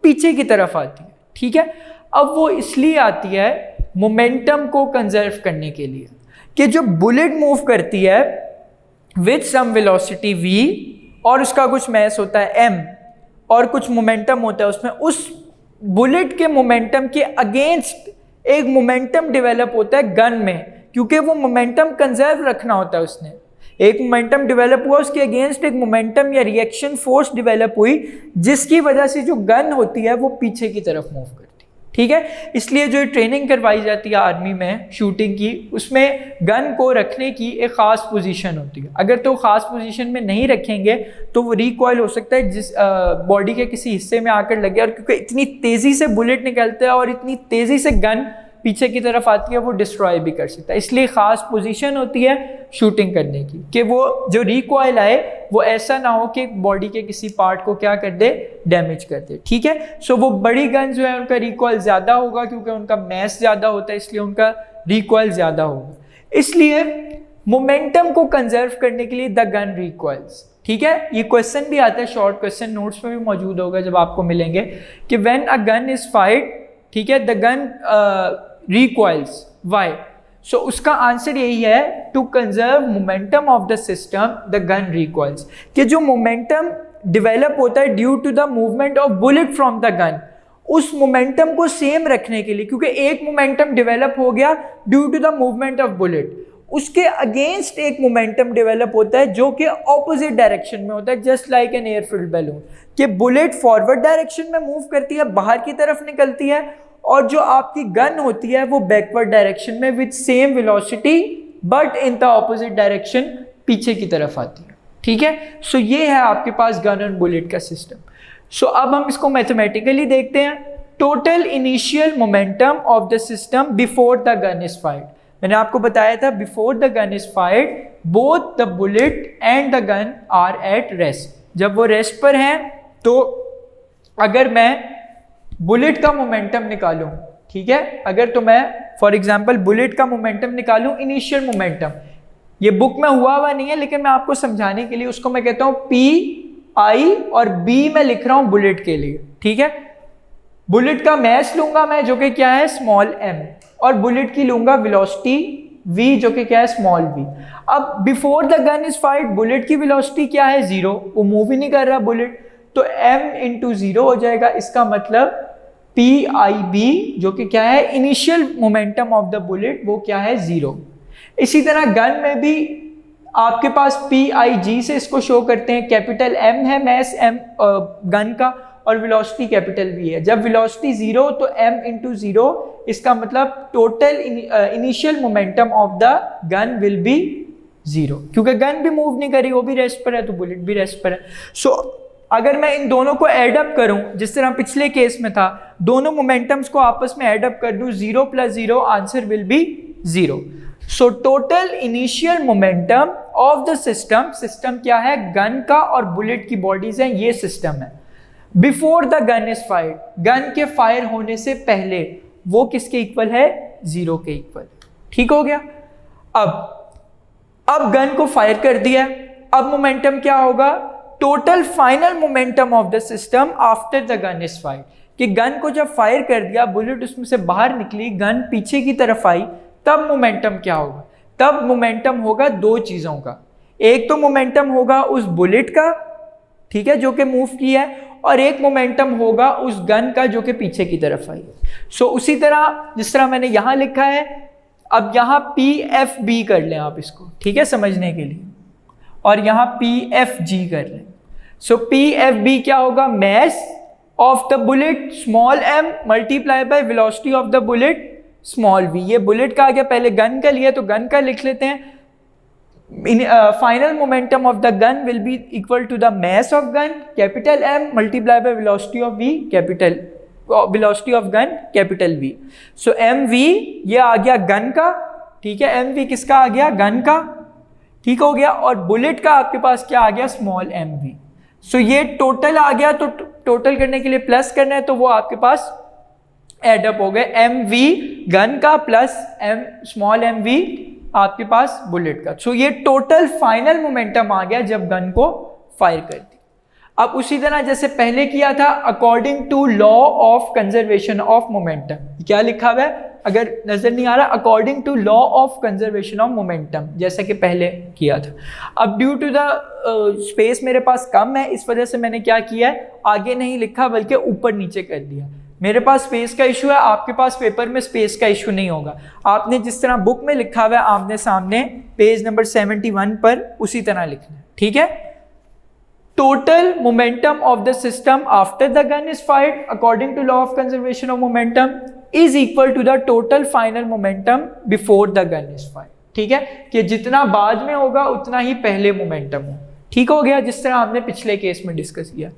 पीछे की तरफ आती है। ठीक है, अब वो इसलिए आती है मोमेंटम को कंजर्व करने के लिए कि जो बुलेट मूव करती है विद सम वेलोसिटी v और उसका कुछ मैस होता है m और कुछ मोमेंटम होता है उसमें, उस बुलेट के मोमेंटम के अगेंस्ट एक मोमेंटम डेवलप होता है गन में, क्योंकि वो मोमेंटम कंजर्व रखना होता है। उसने एक मोमेंटम डेवलप हुआ, उसके अगेंस्ट एक मोमेंटम या रिएक्शन फोर्स डेवलप हुई जिसकी वजह से जो गन होती है वो पीछे की तरफ मूव करती है। ठीक है, इसलिए जो ट्रेनिंग करवाई जाती है आर्मी में शूटिंग की, उसमें गन को रखने की एक ख़ास पोजीशन होती है। अगर तो ख़ास पोजीशन में नहीं रखेंगे तो वो रिकॉइल हो सकता है जिस बॉडी के किसी हिस्से में आकर लगे, और क्योंकि इतनी तेज़ी से बुलेट निकलता है और इतनी तेज़ी से गन पीछे की तरफ आती है, वो डिस्ट्रॉय भी कर सकता है। इसलिए ख़ास पोजीशन होती है शूटिंग करने की कि वो जो रिकॉइल आए वो ऐसा ना हो कि बॉडी के किसी पार्ट को क्या कर दे, डैमेज कर दे। ठीक है, सो वो बड़ी गन जो है उनका रिकॉइल ज़्यादा होगा क्योंकि उनका मैस ज़्यादा होता है, इसलिए उनका रिकॉइल ज़्यादा होगा। इसलिए मोमेंटम को कंजर्व करने के लिए द गन रिकॉइल्स। ठीक है, ये क्वेश्चन भी आता है, शॉर्ट क्वेश्चन नोट्स में भी मौजूद होगा जब आपको मिलेंगे कि when a gun is fired, ठीक है, the gun recoils. Why? So उसका आंसर यही है, to conserve momentum of the system the gun recoils, कि जो मोमेंटम डेवलप होता है due to the movement of bullet from the gun, उस मोमेंटम को सेम रखने के लिए, क्योंकि एक मोमेंटम डेवलप हो गया due to the movement of bullet, उसके अगेंस्ट एक मोमेंटम डेवलप होता है जो कि ऑपोजिट डायरेक्शन में होता है, just like an airfield balloon, कि बुलेट फॉरवर्ड डायरेक्शन में मूव करती है, बाहर की तरफ निकलती है, और जो आपकी गन होती है वो बैकवर्ड डायरेक्शन में with same velocity but in the opposite direction पीछे की तरफ आती है। ठीक है, सो ये है आपके पास गन एंड बुलेट का सिस्टम। सो अब हम इसको मैथमेटिकली देखते हैं। Total initial momentum of the system before the gun is fired. मैंने आपको बताया था before the gun is fired both the bullet and the gun are at rest. जब वो रेस्ट पर हैं तो अगर मैं बुलेट का मोमेंटम निकालूं, ठीक है, अगर तो मैं फॉर एग्जांपल बुलेट का मोमेंटम निकालूं, इनिशियल मोमेंटम, ये बुक में हुआ नहीं है लेकिन मैं आपको समझाने के लिए उसको मैं कहता हूं पी आई और बी मैं लिख रहा हूं बुलेट के लिए। ठीक है, बुलेट का मैस लूंगा मैं जो कि क्या है स्मॉल m, और बुलेट की लूंगा वेलोसिटी v जो कि क्या है स्मॉल v। अब before the gun is fired bullet की वेलोसिटी क्या है, 0, वो मूव ही नहीं कर रहा बुलेट, तो m इंटू 0 हो जाएगा। इसका मतलब पी आई बी जो कि क्या है initial momentum of the bullet, वो क्या है 0। इसी तरह गन में भी आपके पास पी आई जी से इसको शो करते हैं, कैपिटल M है मैस m गन का, और वेलोसिटी कैपिटल V है। जब वेलोसिटी 0 तो m इंटू 0, इसका मतलब total initial momentum of the gun will B 0, क्योंकि गन भी मूव नहीं करी, वो भी रेस्ट पर है, तो बुलेट भी रेस्ट पर है। सो अगर मैं इन दोनों को एडअप करूं, जिस तरह पिछले केस में था, दोनों मोमेंटम्स को आपस में एडअप कर दूं, 0 + 0, answer will be 0। So total initial momentum of the system क्या है, गन का और बुलेट की बॉडीज हैं, ये सिस्टम है। Before the gun is fired, gun के फायर होने से पहले, वो किसके इक्वल है, 0 के इक्वल। ठीक हो गया। अब गन को फायर कर दिया, अब मोमेंटम क्या होगा, total final momentum of the system after the gun is fired, कि गन को जब फायर कर दिया, बुलेट उसमें से बाहर निकली, गन पीछे की तरफ आई, तब मोमेंटम क्या होगा, तब मोमेंटम होगा दो चीज़ों का, एक तो मोमेंटम होगा उस बुलेट का, ठीक है, जो कि मूव किया है, और एक मोमेंटम होगा उस गन का जो कि पीछे की तरफ आई है। सो उसी तरह जिस तरह मैंने यहाँ लिखा है, अब यहाँ PFB कर लें आप इसको, ठीक है, समझने के लिए, और यहाँ PFG कर लें। सो PFB क्या होगा, mass of the bullet small m multiply by velocity of the bullet small v। ये बुलेट का आ गया, पहले गन का लिया तो गन का लिख लेते हैं। Final momentum of the gun will be equal to the mass of gun capital M multiply by velocity of v capital velocity of gun capital V। So mv ये आ गया गन का, ठीक है, mv किसका आ गया, गन का, ठीक हो गया, और बुलेट का आपके पास क्या आ गया, स्मॉल mv। सो ये टोटल आ गया, तो टोटल करने के लिए प्लस करना है, तो वो आपके पास एडअप हो गए, mv गन का प्लस स्मॉल mv आपके पास बुलेट का। सो ये टोटल फाइनल मोमेंटम आ गया जब गन को फायर कर दी। अब उसी तरह जैसे पहले किया था, according to law of conservation of momentum, क्या लिखा हुआ है, अगर नजर नहीं आ रहा, according to law of conservation of momentum, जैसा कि पहले किया था। अब ड्यू टू द स्पेस मेरे पास कम है, इस वजह से मैंने क्या किया है, आगे नहीं लिखा बल्कि ऊपर नीचे कर दिया। मेरे पास स्पेस का इशू है, आपके पास पेपर में स्पेस का इशू नहीं होगा, आपने जिस तरह बुक में लिखा हुआ है आमने सामने पेज नंबर 71 पर उसी तरह लिखना है, ठीक है। Total momentum of the system after the gun is fired according to law of conservation of momentum is equal to the total final momentum before the gun is fired, ठीक है, कि जितना बाद में होगा उतना ही पहले मोमेंटम हो, ठीक हो गया, जिस तरह हमने पिछले केस में डिस्कस किया।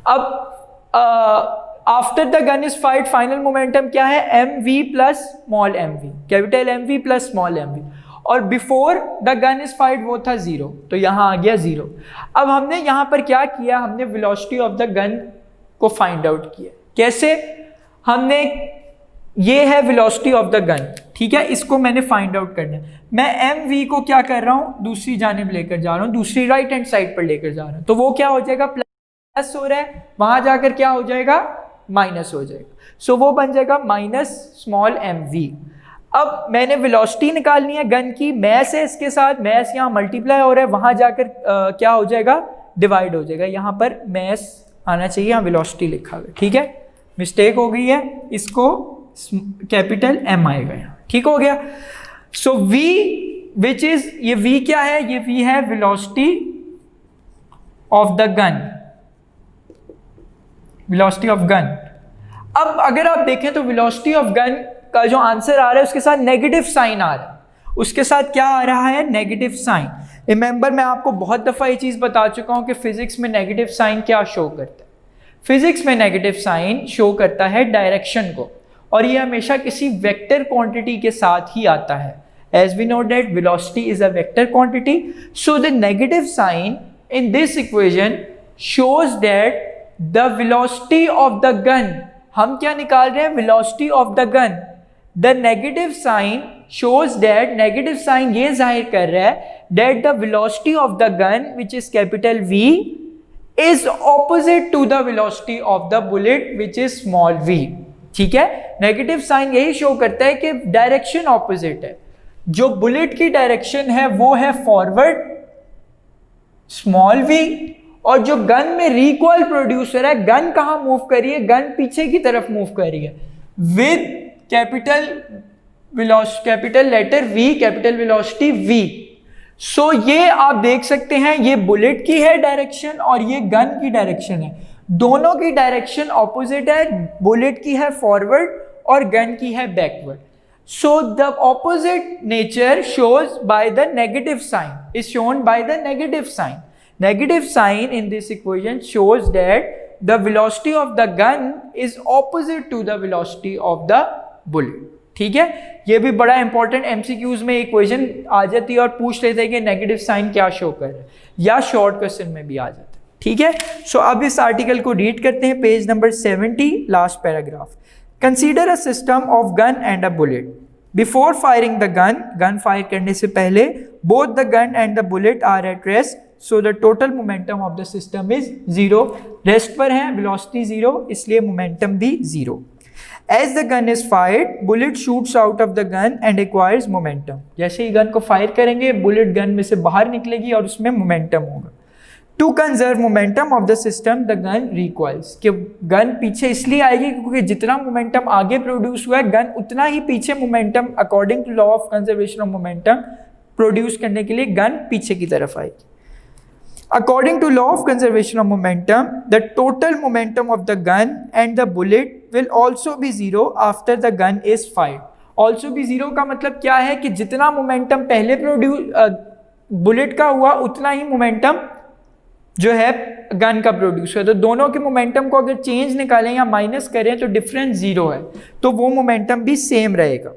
अब after the gun is fired final momentum क्या है, mv plus small mv, capital mv plus small mv, और before the gun is fired वो था 0, तो यहाँ आ गया 0। अब हमने यहाँ पर क्या किया, हमने वेलोसिटी ऑफ द गन को फाइंड आउट किया। कैसे, हमने ये है वेलोसिटी ऑफ द गन, ठीक है, इसको मैंने फाइंड आउट करना है। मैं mv को क्या कर रहा हूँ, दूसरी जानिब लेकर जा रहा हूँ, दूसरी राइट हैंड साइड पर लेकर जा रहा हूँ, तो वो क्या हो जाएगा, प्लस हो रहा है, वहां जाकर क्या हो जाएगा, माइनस हो जाएगा। सो वो बन जाएगा माइनस स्मॉल mv। अब मैंने वेलोसिटी निकालनी है गन की, मैस है इसके साथ, मैस यहाँ मल्टीप्लाई हो रहा है, वहां जाकर क्या हो जाएगा, डिवाइड हो जाएगा। यहाँ पर मैस आना चाहिए, यहाँ वेलोसिटी लिखा हुआ है, ठीक है, मिस्टेक हो गई है, इसको कैपिटल M आएगा यहाँ, ठीक हो गया। सो v विच इज, ये v क्या है, ये v है velocity of the gun, velocity of gun. अब अगर आप देखें तो वेलोसिटी ऑफ गन का जो आंसर आ रहा है उसके साथ नेगेटिव साइन आ रहा है, उसके साथ क्या आ रहा है, नेगेटिव साइन। रिमेंबर मैं आपको बहुत दफ़ा ये चीज़ बता चुका हूँ कि फिजिक्स में नेगेटिव साइन क्या शो करता है, फिजिक्स में नेगेटिव साइन शो करता है डायरेक्शन को, और ये हमेशा किसी वेक्टर क्वांटिटी के साथ ही आता है। As we know that velocity is a vector quantity, so the negative sign in this equation shows that the velocity of the gun, हम क्या निकाल रहे हैं, velocity of the gun. The negative sign shows that, negative sign ये जाहिर कर रहा है that the velocity of the gun which is capital V is opposite to the velocity of the bullet which is small v, ठीक है। Negative sign यही show करता है कि डायरेक्शन ऑपोजिट है, जो बुलेट की डायरेक्शन है वो है फॉरवर्ड स्मॉल v, और जो गन में रिकॉइल प्रोड्यूसर है, गन कहां मूव कर रही है, गन पीछे की तरफ मूव कर रही है with capital letter V, capital velocity V। सो ये आप देख सकते हैं, ये बुलेट की है डायरेक्शन और ये गन की डायरेक्शन है, दोनों की डायरेक्शन ऑपोजिट है, बुलेट की है फॉरवर्ड और गन की है backward. So the opposite nature shows by the negative sign, is shown by the negative sign. Negative sign in this equation shows that the velocity of the gun is opposite to the velocity of the bullet, ठीक है। ये भी बड़ा important MCQs में equation आ जाती है और पूछ लेते हैं कि नेगेटिव साइन क्या शो कर रहा है, या शॉर्ट क्वेश्चन में भी आ जाता है, ठीक है। सो अब इस आर्टिकल को रीड करते हैं, page number 70 last paragraph. Consider a system of gun and a bullet before firing the gun fire करने से पहले both the gun and the bullet are at rest, so the total momentum of the system is 0। Rest पर है, velocity 0, इसलिए momentum भी 0। As the gun is fired, bullet shoots out of the gun and acquires momentum. जैसे ही gun को fire करेंगे, bullet gun में से बाहर निकलेगी और उसमें मोमेंटम होगा। To conserve momentum of the system, the gun recoils. कि गन पीछे इसलिए आएगी क्योंकि जितना मोमेंटम आगे प्रोड्यूस हुआ है, गन उतना ही पीछे momentum, according to law of conservation of momentum, produce करने के लिए गन पीछे की तरफ आएगी। According to law of conservation of momentum, the total momentum of the gun and the bullet will also be 0 after the gun is fired. Also be 0 का मतलब क्या है कि जितना मोमेंटम पहले बुलेट का हुआ उतना ही मोमेंटम जो है गन का प्रोड्यूस हुआ। तो दोनों के मोमेंटम को अगर चेंज निकालें या माइनस करें तो डिफरेंस 0 है, तो वो मोमेंटम भी सेम रहेगा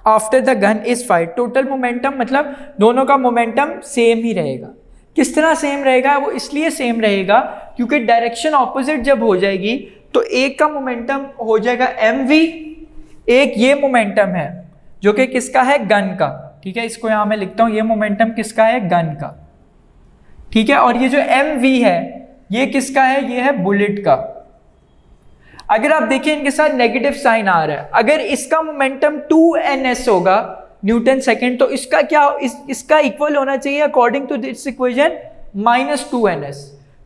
after the gun is fired. Total momentum मतलब दोनों का मोमेंटम सेम ही रहेगा। किस तरह सेम रहेगा? वो इसलिए सेम रहेगा क्योंकि डायरेक्शन ऑपोजिट जब हो जाएगी तो एक का मोमेंटम हो जाएगा mv, एक ये मोमेंटम है जो कि किसका है? गन का। ठीक है, इसको यहां मैं लिखता हूं, ये मोमेंटम किसका है? गन का। ठीक है, और ये जो mv है ये किसका है? ये है बुलेट का। अगर आप देखिए इनके साथ नेगेटिव साइन आ रहा है, अगर इसका मोमेंटम 2ns होगा न्यूटन सेकेंड, तो इसका क्या इसका इक्वल होना चाहिए according to this equation -2ns।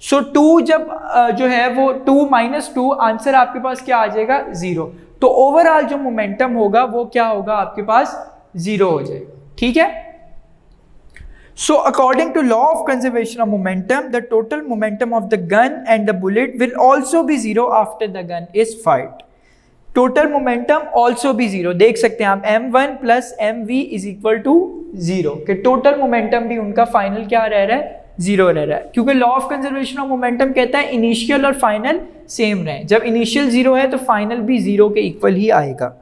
So 2 जब जो है वो 2 - 2, आंसर आपके पास क्या आ जाएगा? 0। तो ओवरऑल जो मोमेंटम होगा वो क्या होगा? आपके पास 0 हो जाएगा। ठीक है, so according to law of conservation of momentum, the total momentum of the gun and the bullet will also be 0 after the gun is fired. Total momentum also भी 0। देख सकते हैं आप m1 plus mv is equal to 0, कि total momentum भी उनका final क्या रह रहा है? 0 रह रहा है, क्योंकि law of conservation of momentum कहता है इनिशियल और फाइनल सेम रहे। जब इनिशियल 0 है तो फाइनल भी 0 के इक्वल ही आएगा।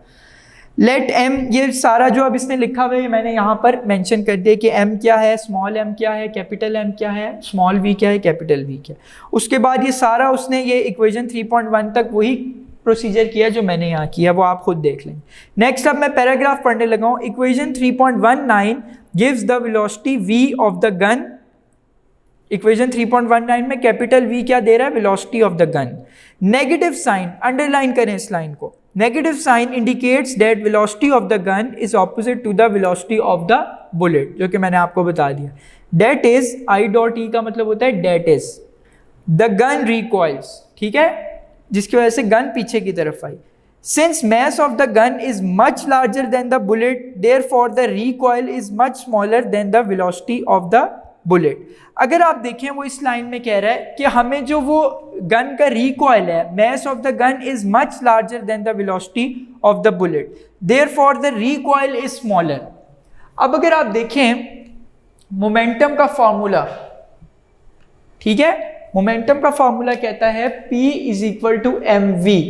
लेट m, ये सारा जो अब इसने लिखा हुआ है मैंने यहाँ पर मेंशन कर दिया कि m क्या है, स्मॉल m क्या है, कैपिटल M क्या है, स्मॉल v क्या है, कैपिटल V क्या है। उसके बाद ये सारा उसने ये इक्वेशन 3.1 तक वही प्रोसीजर किया जो मैंने यहाँ किया, वो आप खुद देख लेंगे। नेक्स्ट अब मैं पैराग्राफ पढ़ने लगा हूँ। Equation 3.19 gives the velocity v of the gun. Equation 3.19 में कैपिटल V क्या दे रहा है? Velocity of the gun. Negative sign, underline करें इस लाइन को। Negative sign indicates that velocity of the gun is opposite to the velocity of the bullet, जो कि मैंने आपको बता दिया। दैट इज I.E का मतलब होता है that is the gun recoils. ठीक है, जिसकी वजह से गन पीछे की तरफ आई। Since mass of the gun is much larger than the bullet, therefore the recoil is much smaller than the velocity of the bullet। अगर आप देखें वो इस लाइन में कह रहा है कि हमें जो वो गन का रिकॉइल है, mass of the gun is much larger than the velocity of the bullet, therefore the recoil is smaller। अब अगर आप देखें मोमेंटम का फॉर्मूला, ठीक है, मोमेंटम का फॉर्मूला कहता है P is equal to mv।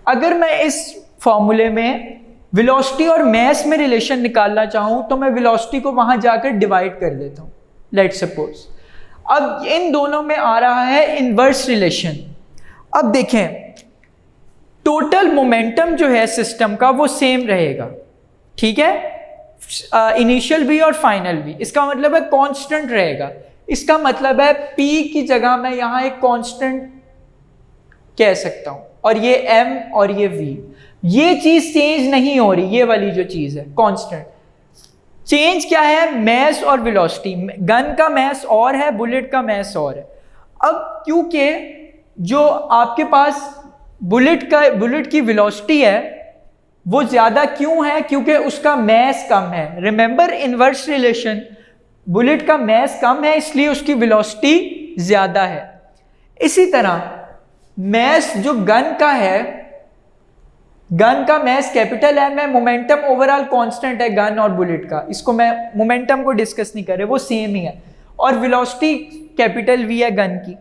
अगर मैं इस फॉर्मूले में वेलोसिटी और मास में रिलेशन निकालना चाहूं तो मैं वेलोसिटी को वहां जाकर डिवाइड कर देता हूं, लेट सपोज। अब इन दोनों में आ रहा है इनवर्स रिलेशन। अब देखें टोटल मोमेंटम जो है सिस्टम का वो सेम रहेगा। ठीक है, इनिशियल भी और फाइनल भी, इसका मतलब है कांस्टेंट रहेगा। इसका मतलब है P की जगह मैं यहां एक कांस्टेंट कह सकता हूं, और ये M और ये V, ये चीज चेंज नहीं हो रही। ये वाली जो चीज है कांस्टेंट, चेंज क्या है? मैस और वेलोसिटी। गन का मैस और है, बुलेट का मैस और है। अब क्योंकि जो आपके पास बुलेट की वेलोसिटी है वो ज्यादा क्यों है? क्योंकि उसका मैस कम है। रिमेंबर इनवर्स रिलेशन, बुलेट का मैस कम है इसलिए उसकी वेलोसिटी ज्यादा है। इसी तरह मैस जो गन का है, गन का मैस कैपिटल M है, मोमेंटम ओवरऑल कांस्टेंट है गन और बुलेट का, इसको मैं मोमेंटम को डिस्कस नहीं कर रहे, वो सेम ही है, और वेलोसिटी कैपिटल V है गन की।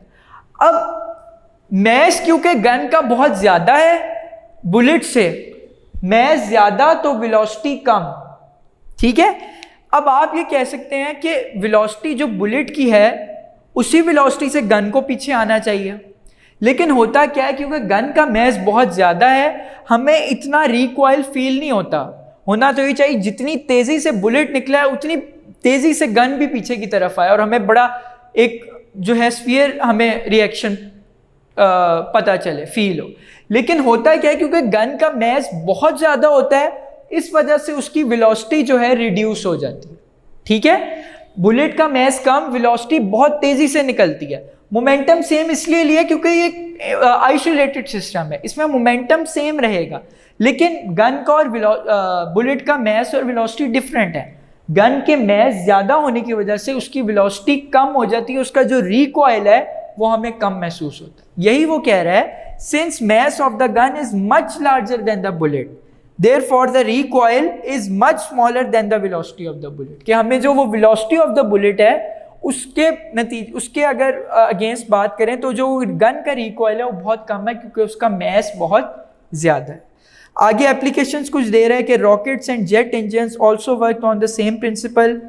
अब मैस क्योंकि गन का बहुत ज्यादा है बुलेट से, मैस ज्यादा तो वेलोसिटी कम। ठीक है, अब आप ये कह सकते हैं कि वेलोसिटी जो बुलेट की है उसी वेलोसिटी से गन को पीछे आना चाहिए, लेकिन होता क्या है, क्योंकि गन का मैस बहुत ज़्यादा है हमें इतना रिकॉइल फील नहीं होता, होना तो ये चाहिए जितनी तेजी से बुलेट निकला है उतनी तेजी से गन भी पीछे की तरफ आए और हमें बड़ा एक जो है स्फीयर हमें रिएक्शन पता चले, फील हो। लेकिन होता क्या है, क्योंकि गन का मैस बहुत ज़्यादा होता है, इस वजह से उसकी वेलोसिटी जो है रिड्यूस हो जाती है। ठीक है, बुलेट का मैस कम, वेलोसिटी बहुत तेज़ी से निकलती है। मोमेंटम सेम इसलिए लिया क्योंकि ये आइसोलेटेड सिस्टम है, इसमें मोमेंटम सेम रहेगा, लेकिन गन का और बुलेट का मैस और वेलोसिटी डिफरेंट है। गन के मैस ज़्यादा होने की वजह से उसकी वेलोसिटी कम हो जाती है, उसका जो रिकॉइल है वो हमें कम महसूस होता है। यही वो कह रहा है, since mass of the gun is much larger than the bullet, therefore the recoil is much smaller than the velocity of the bullet. कि हमें जो वो वेलोसिटी ऑफ द बुलेट है उसके अगर अगेंस्ट बात करें तो जो गन का रिकॉइल है वो बहुत कम है, क्योंकि उसका मैस बहुत ज़्यादा है। आगे एप्लीकेशंस कुछ दे रहा है कि rockets and jet engines also work on the same principle.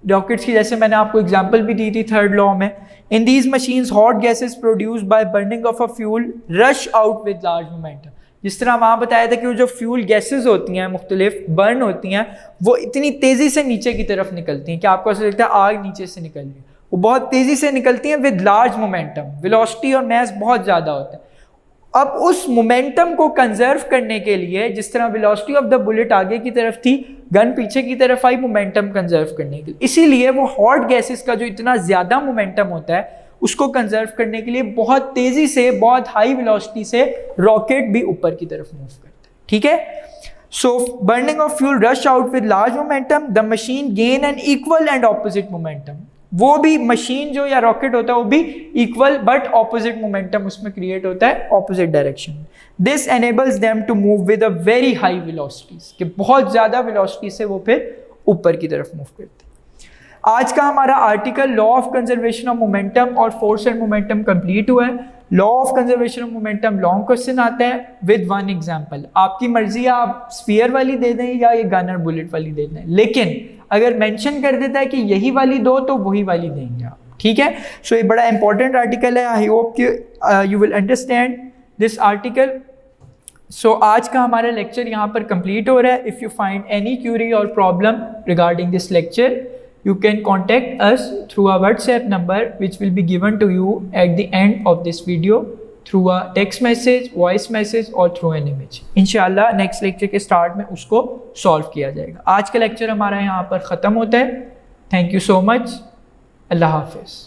Rockets की जैसे मैंने आपको एग्जांपल भी दी थी थर्ड लॉ में। In these machines hot gases produced by burning of a fuel rush out with large momentum. जिस तरह वहाँ बताया था कि वो जो फ्यूल गैसेस होती हैं मुख्तलिफ बर्न होती हैं, वो इतनी तेज़ी से नीचे की तरफ निकलती हैं कि आपको ऐसा लगता है आग नीचे से निकल रही है। वो बहुत तेज़ी से निकलती हैं विद लार्ज मोमेंटम, वेलोसिटी और मैस बहुत ज़्यादा होता है। अब उस मोमेंटम को कंजर्व करने के लिए, जिस तरह वेलोसिटी ऑफ द बुलेट आगे की तरफ थी, गन पीछे की तरफ आई मोमेंटम कंजर्व करने के लिए। इसीलिए वो हॉट गैसेस का जो इतना ज़्यादा मोमेंटम होता है उसको कंजर्व करने के लिए बहुत तेज़ी से, बहुत हाई वेलोसिटी से रॉकेट भी ऊपर की तरफ मूव करता है। ठीक है, so burning of fuel rush out with large momentum, the machine gain an equal and opposite momentum. वो भी मशीन जो या रॉकेट होता है वो भी इक्वल बट ऑपोजिट मोमेंटम उसमें क्रिएट होता है, opposite direction. This enables them to move with a very high velocities, कि बहुत ज़्यादा वेलोसिटी से वो फिर ऊपर की तरफ मूव करते हैं। आज का हमारा article law of conservation of momentum और फोर्स एंड मोमेंटम कंप्लीट हुआ है। Law of conservation of momentum long question आता है विद वन एग्जांपल। आपकी मर्जी है आप स्फीयर वाली दे दें या ये गन और बुलेट वाली दे दें, लेकिन अगर मेंशन कर देता है कि यही वाली दो तो वही वाली देंगे आप। ठीक है, सो ये बड़ा इंपॉर्टेंट आर्टिकल है। आई होप कि you will understand this article. So आज का हमारा लेक्चर यहाँ पर कंप्लीट हो रहा है। If you find any query or problem regarding this lecture, you can contact us through our WhatsApp number, which will be given to you at the end of this video through a text message, voice message और through an image। इंशाल्लाह next lecture के start में उसको solve किया जाएगा। आज का lecture हमारा यहाँ पर ख़त्म होता है। Thank you so much. अल्लाह हाफिज़।